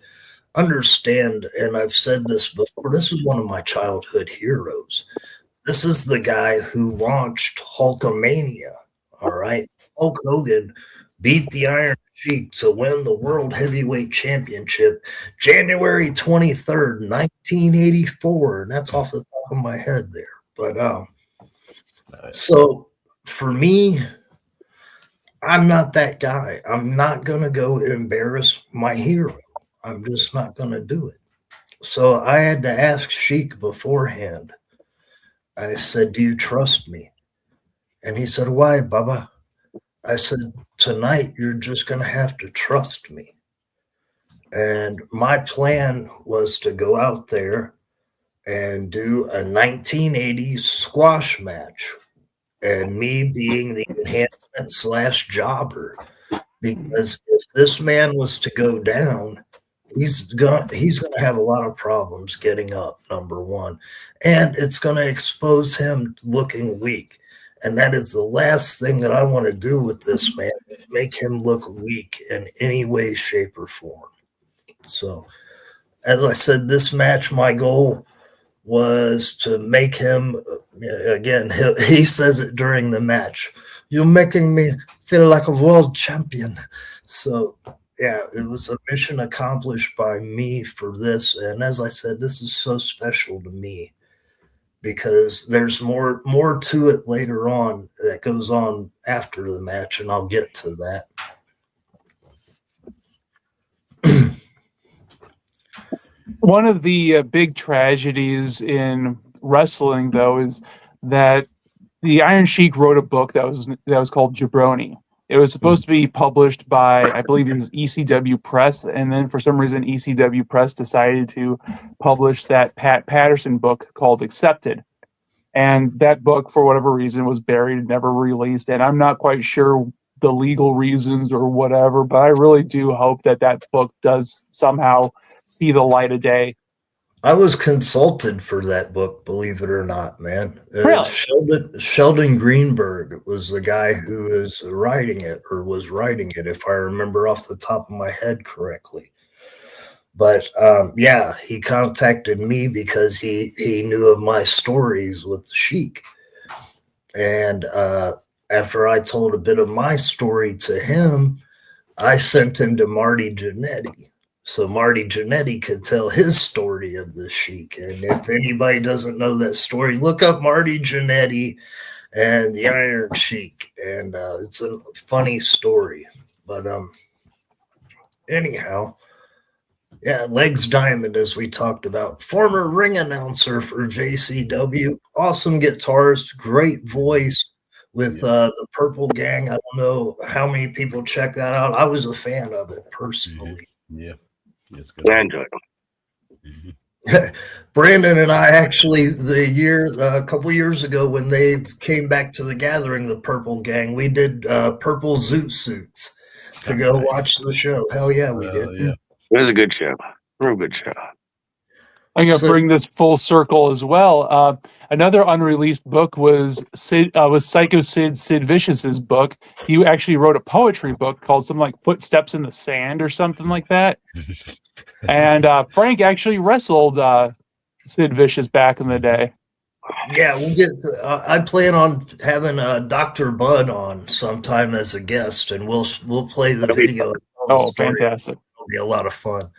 understand, and I've said this before, this is one of my childhood heroes. This is the guy who launched Hulkamania, all right? Hulk Hogan beat the Iron Sheik to win the World Heavyweight Championship January 23rd, 1984. And that's off the top of my head there. But so for me, I'm not that guy. I'm not going to go embarrass my hero. I'm just not going to do it. So I had to ask Sheik beforehand. I said, do you trust me? And he said, why, Baba? I said, tonight you're just going to have to trust me. And my plan was to go out there and do a 1980s squash match, and me being the enhancement / jobber. Because if this man was to go down, he's gonna have a lot of problems getting up, number one. And it's gonna expose him looking weak. And that is the last thing that I want to do with this man, is make him look weak in any way, shape, or form. So, as I said, this match, my goal was to make him, again, he says it during the match, you're making me feel like a world champion. So, yeah, it was a mission accomplished by me for this. And as I said, this is so special to me because there's more to it later on that goes on after the match, and I'll get to that. One of the big tragedies in wrestling, though, is that the Iron Sheik wrote a book that was called Jabroni. It was supposed to be published by, I believe it was ECW Press, and then for some reason ECW Press decided to publish that Pat Patterson book called Accepted. And that book, for whatever reason, was buried and never released. And I'm not quite sure the legal reasons or whatever, but I really do hope that that book does somehow see the light of day. I was consulted for that book, believe it or not, man. Really? Sheldon Greenberg was the guy who is writing it, or was writing it, if I remember off the top of my head correctly. But yeah, he contacted me because he knew of my stories with the Sheik. And after I told a bit of my story to him, I sent him to Marty Jannetty. So Marty Jannetty could tell his story of the Sheik. And if anybody doesn't know that story, look up Marty Jannetty and the Iron Sheik. And it's a funny story. But anyhow, yeah, Legs Diamond, as we talked about. Former ring announcer for JCW. Awesome guitarist, great voice with the Purple Gang. I don't know how many people check that out. I was a fan of it personally. Yeah. I enjoyed them. Brandon and I actually, a couple years ago when they came back to the gathering, the Purple Gang, we did purple zoot suits to go watch the show. Hell yeah, we did. Yeah. It was a good show. Real good show. I'm going to bring this full circle as well. Another unreleased book was Psycho Sid Vicious's book. He actually wrote a poetry book called something like Footsteps in the Sand or something like that. And Frank actually wrestled Sid Vicious back in the day. Yeah, we'll get to, I plan on having Dr. Bud on sometime as a guest, and we'll play the video. Oh, fantastic. It'll be a lot of fun.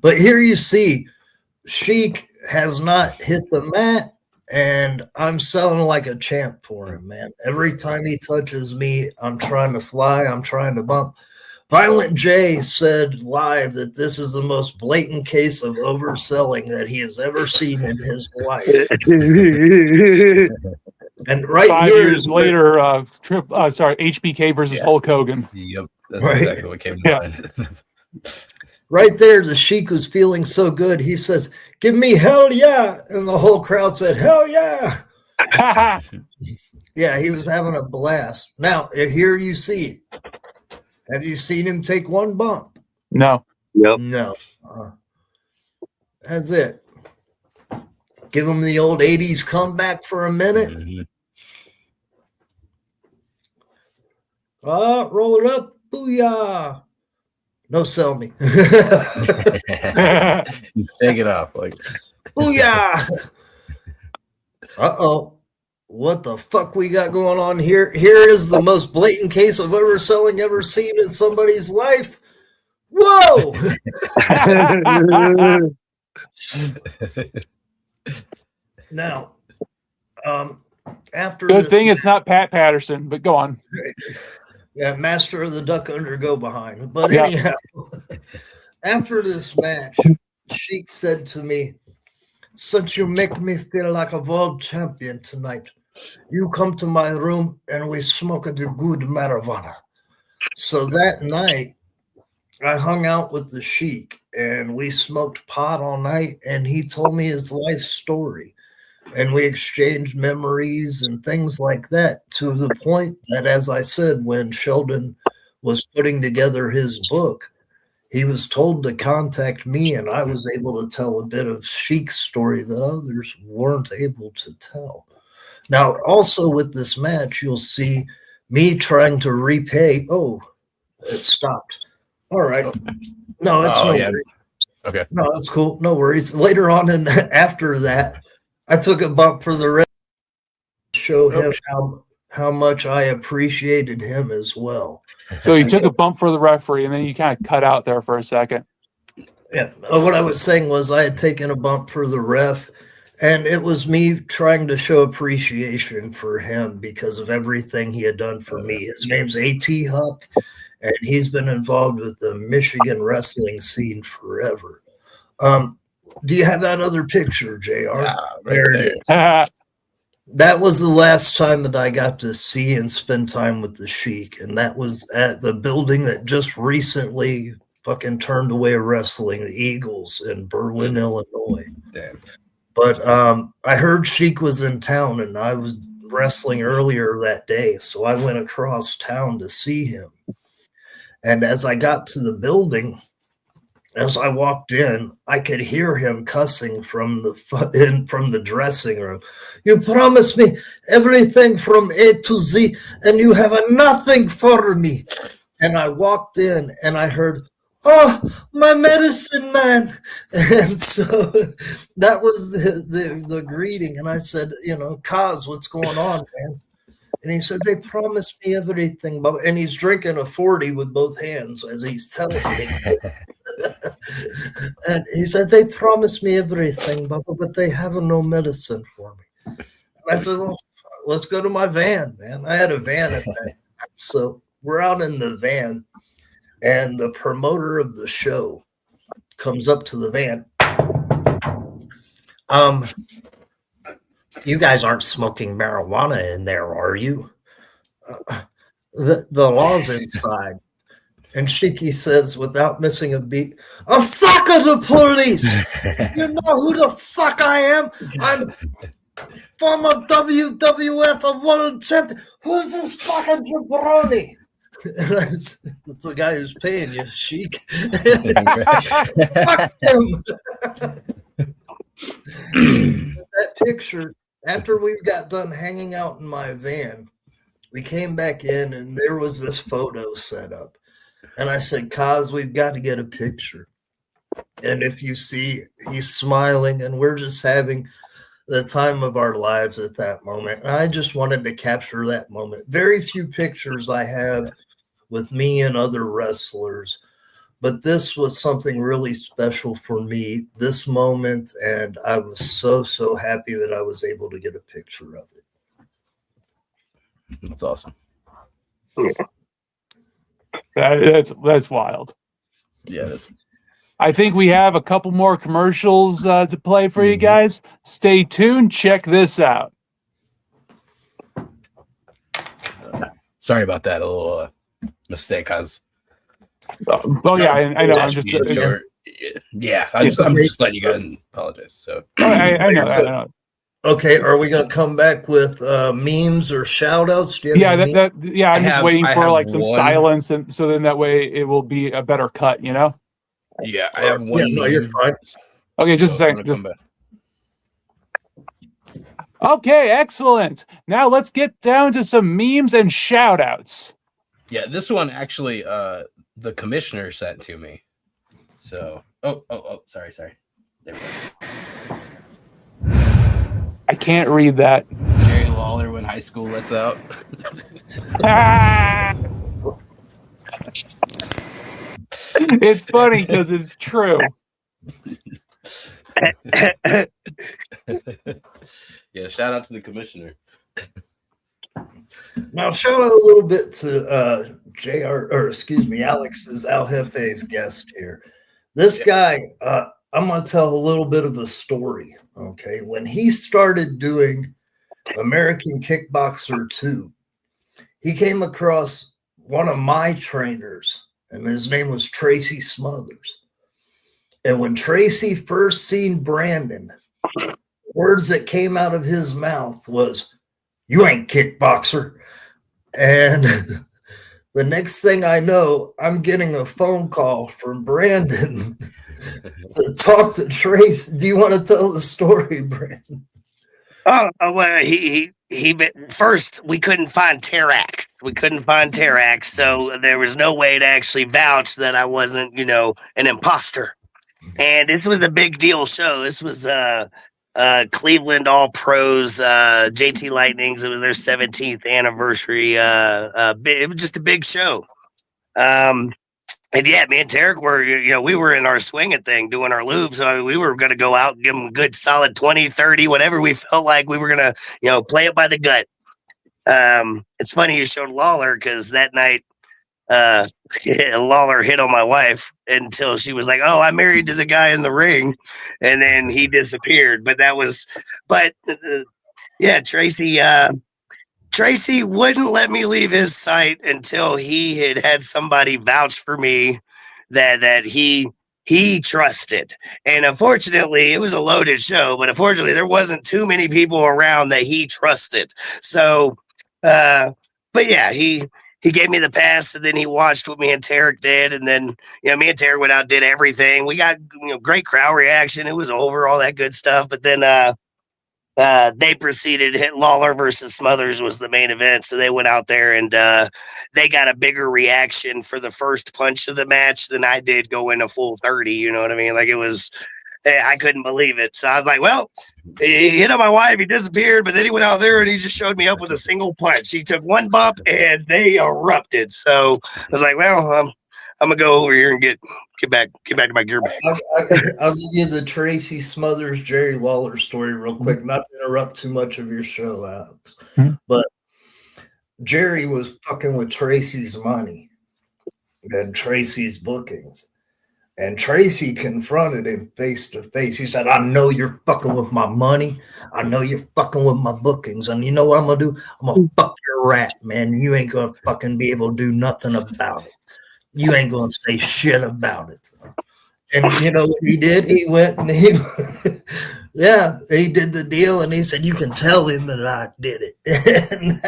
But here you see, Sheik has not hit the mat, and I'm selling like a champ for him, man. Every time he touches me, I'm trying to fly, I'm trying to bump. Violent J said live that this is the most blatant case of overselling that he has ever seen in his life. And right 5 here years later, HBK versus Hulk Hogan. Yep, that's exactly what came to mind. Right there, the Sheik was feeling so good. He says, "Give me hell yeah!" And the whole crowd said, "Hell yeah!" Yeah, he was having a blast. Now, here you see. Have you seen him take one bump? No. Nope. No. That's it. Give him the old 80s comeback for a minute. Mm-hmm. Roll it up. Booyah. No, sell me. Take it off. Like, booyah. Uh-oh. What the fuck we got going on here? Here is the most blatant case of overselling ever seen in somebody's life. Whoa! Now, after good thing it's not Pat Patterson, but go on. Yeah, Master of the Duck Under Go Behind. But anyhow, After this match, Sheik said to me, "Since you make me feel like a world champion tonight, you come to my room and we smoke the good marijuana." So that night, I hung out with the Sheik and we smoked pot all night, and he told me his life story. And we exchanged memories and things like that, to the point that, as I said, when Sheldon was putting together his book, he was told to contact me, and I was able to tell a bit of Sheik's story that others weren't able to tell. Now, also with this match, you'll see me trying to repay. Oh, it stopped. All right. No, that's no worries. Okay. No, that's cool. No worries. Later on, and after that, I took a bump for the rest to show him how much I appreciated him as well. So you took a bump for the referee, and then you kind of cut out there for a second. Yeah. What I was saying was I had taken a bump for the ref, and it was me trying to show appreciation for him because of everything he had done for me. His name's A.T. Huck, and he's been involved with the Michigan wrestling scene forever. Do you have that other picture, JR? Yeah, there it is. That was the last time that I got to see and spend time with the Sheik, and that was at the building that just recently fucking turned away wrestling, the Eagles in Berwyn, Illinois. Damn. But I heard Sheik was in town, and I was wrestling earlier that day, so I went across town to see him. And as I got to the building, as I walked in, I could hear him cussing from the dressing room. "You promised me everything from A to Z, and you have nothing for me." And I walked in, and I heard, "Oh, my medicine man." And so that was the greeting. And I said, "Kaz, what's going on, man?" And he said, "They promised me everything." And he's drinking a 40 with both hands as he's telling me. And he said, "They promised me everything, Bubba, but they have no medicine for me." And I said, "Well, let's go to my van, man." I had a van at that time. So we're out in the van, and the promoter of the show comes up to the van. "You guys aren't smoking marijuana in there, are you?" The law's inside. And Shiki says, without missing a beat, "A fuck of the police! You know who the fuck I am? I'm former WWF world champion. Who's this fucking jabroni?" That's the guy who's paying you, Sheik. Fuck him. That picture, after we got done hanging out in my van, we came back in, and there was this photo set up. And I said, "Kaz, we've got to get a picture." And if you see, he's smiling, and we're just having the time of our lives at that moment. And I just wanted to capture that moment. Very few pictures I have with me and other wrestlers, but this was something really special for me, this moment, and I was so happy that I was able to get a picture of it. That's awesome. That's wild. Yeah, I think we have a couple more commercials to play for you guys. Stay tuned. Check this out. Sorry about that. A little mistake. I was. Oh yeah, I know. I'm just. I'm just letting you guys apologize. So I know that. I know. Okay, are we going to come back with memes or shout-outs? I'm just waiting for like some silence, and so then that way it will be a better cut, Yeah, I have one. Yeah, no, you're fine. Okay, just a second. Okay, excellent. Now let's get down to some memes and shout-outs. Yeah, this one actually the commissioner sent to me. So, sorry. There we go. I can't read that. Jerry Lawler when high school lets out. It's funny because it's true. Yeah, shout out to the commissioner. Now, shout out a little bit to Alex's Al Jeffe's guest here. This guy, I'm going to tell a little bit of a story. Okay. When he started doing American Kickboxer 2, he came across one of my trainers, and his name was Tracy Smothers. And when Tracy first seen Brandon, words that came out of his mouth was, "You ain't kickboxer." And the next thing I know, I'm getting a phone call from Brandon to talk to Tracy. Do you want to tell the story, Brandon? Oh well, he first we couldn't find Terax. So there was no way to actually vouch that I wasn't, an imposter. And this was a big deal show. This was Cleveland All Pros, JT Lightnings. It was their 17th anniversary. It was just a big show. And yeah, me and Tarek were, we were in our swinging thing doing our loops. So we were going to go out and give them a good solid 20, 30, whatever we felt like we were going to, play it by the gut. It's funny you showed Lawler because that night, Lawler hit on my wife until she was like, "Oh, I'm married to the guy in the ring," and then he disappeared. Yeah, Tracy wouldn't let me leave his site until he had somebody vouch for me that he trusted. And unfortunately, it was a loaded show, but unfortunately, there wasn't too many people around that he trusted. So, but yeah, he gave me the pass, and then he watched what me and Tarek did, and then me and Tarek went out and did everything. We got great crowd reaction. It was over, all that good stuff. But then they proceeded. Hit Lawler versus Smothers was the main event, so they went out there and they got a bigger reaction for the first punch of the match than I did go in a full 30. You know what I mean? Like, it was, I couldn't believe it. So I was like, well, he hit on my wife, he disappeared, but then he went out there and he just showed me up with a single punch. He took one bump and they erupted. So I was like, well, I'm gonna go over here and get back to my gear bag. I'll give you the Tracy Smothers, Jerry Lawler story real quick. Not to interrupt too much of your show, Alex, but Jerry was fucking with Tracy's money and Tracy's bookings. And Tracy confronted him face to face. He said, "I know you're fucking with my money. I know you're fucking with my bookings. And you know what I'm going to do? I'm going to fuck your rat, man. You ain't going to fucking be able to do nothing about it. You ain't going to say shit about it." And you know what he did? He went and he did the deal. And he said, "You can tell him that I did it." And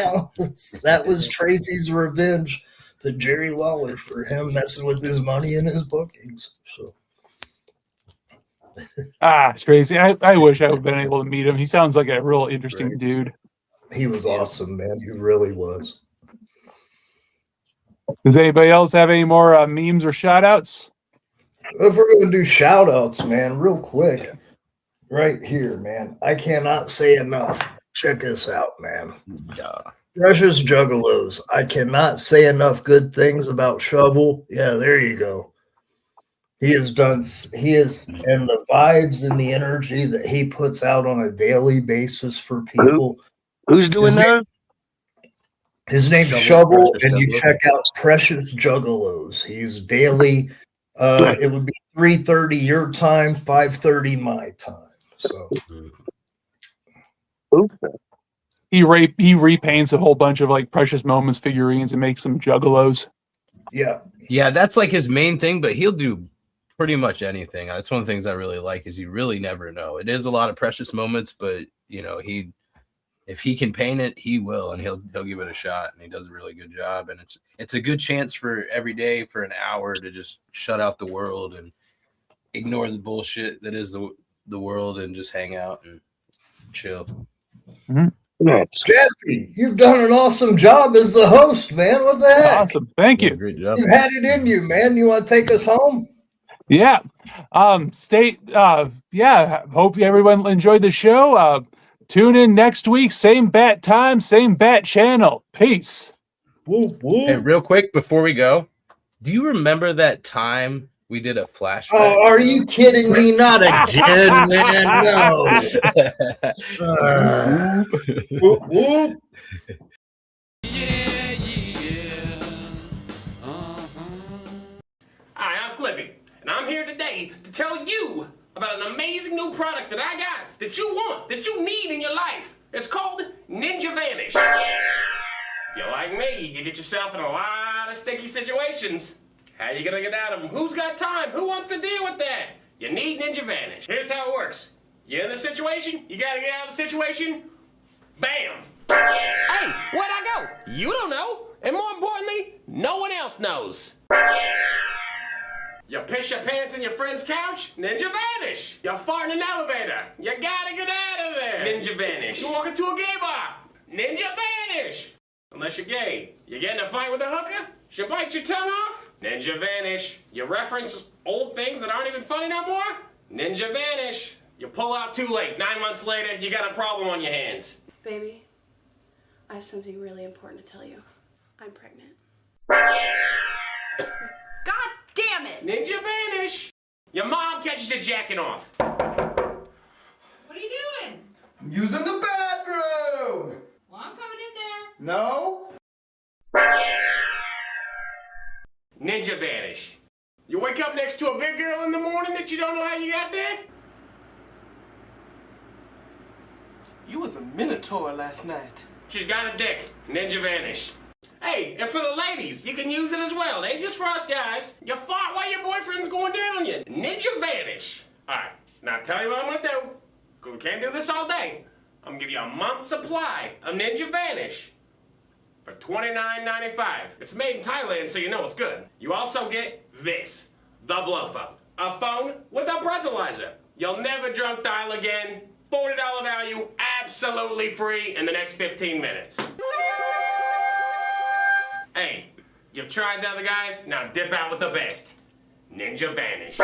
that was Tracy's revenge to Jerry Lawler for him messing with his money and his bookings. So. Tracy, I wish I would have been able to meet him. He sounds like a real interesting dude. He was awesome, man. He really was. Does anybody else have any more memes or shout outs? If we're going to do shout outs, man, real quick, right here, man, I cannot say enough. Check this out, man. Yeah. Precious Juggalos. I cannot say enough good things about Shovel. Yeah, there you go. And the vibes and the energy that he puts out on a daily basis for people. Who's doing that? His name's Shovel, and you check out Precious Juggalos. He's daily. It would be 3:30 your time, 5:30 my time. So. He repaints a whole bunch of like Precious Moments figurines and makes them Juggalos. Yeah, that's like his main thing, but he'll do pretty much anything. That's one of the things I really like is you really never know. It is a lot of Precious Moments, but if he can paint it, he will, and he'll give it a shot, and he does a really good job. And it's a good chance for every day for an hour to just shut out the world and ignore the bullshit that is the world and just hang out and chill. Mm-hmm. Jeffy, you've done an awesome job as the host, man. What the heck? Awesome. Thank you. Great job. You've had it in you, man. You want to take us home? Yeah. Hope everyone enjoyed the show. Tune in next week, same bat time, same bat channel. Peace. Whoop, whoop. Hey, real quick before we go, do you remember that time we did a flashback? Oh, are you kidding me? Not again, man. No. Whoop, whoop. Hi, I'm Cliffy, and I'm here today today to tell you about an amazing new product that I got, that you want, that you need in your life. It's called Ninja Vanish. If you're like me, you get yourself in a lot of sticky situations. How you gonna get out of them? Who's got time? Who wants to deal with that? You need Ninja Vanish. Here's how it works. You're in a situation, you gotta get out of the situation, bam! Hey, where'd I go? You don't know. And more importantly, no one else knows. You piss your pants in your friend's couch? Ninja Vanish. You fart in an elevator? You gotta get out of there. Ninja Vanish. You walk into a gay bar? Ninja Vanish. Unless you're gay. You get in a fight with a hooker? She bite your tongue off? Ninja Vanish. You reference old things that aren't even funny no more? Ninja Vanish. You pull out too late. 9 months later, you got a problem on your hands. Baby, I have something really important to tell you. I'm pregnant. God damn it! Ninja Vanish. Your mom catches you jacking off. What are you doing? I'm using the bathroom! Well, I'm coming in there. No? Ninja Vanish. You wake up next to a big girl in the morning that you don't know how you got there? You was a minotaur last night. She's got a dick. Ninja Vanish. Hey, and for the ladies, you can use it as well. It ain't just for us guys. You fart while your boyfriend's going down on you. Ninja Vanish. Alright, now I'll tell you what I'm gonna do. 'Cause we can't do this all day. I'm gonna give you a month's supply of Ninja Vanish for $29.95. It's made in Thailand, so you know it's good. You also get this, the blow phone. A phone with a breathalyzer. You'll never drunk dial again. $40 value, absolutely free in the next 15 minutes. Hey, you've tried the other guys, now dip out with the best. Ninja Vanish.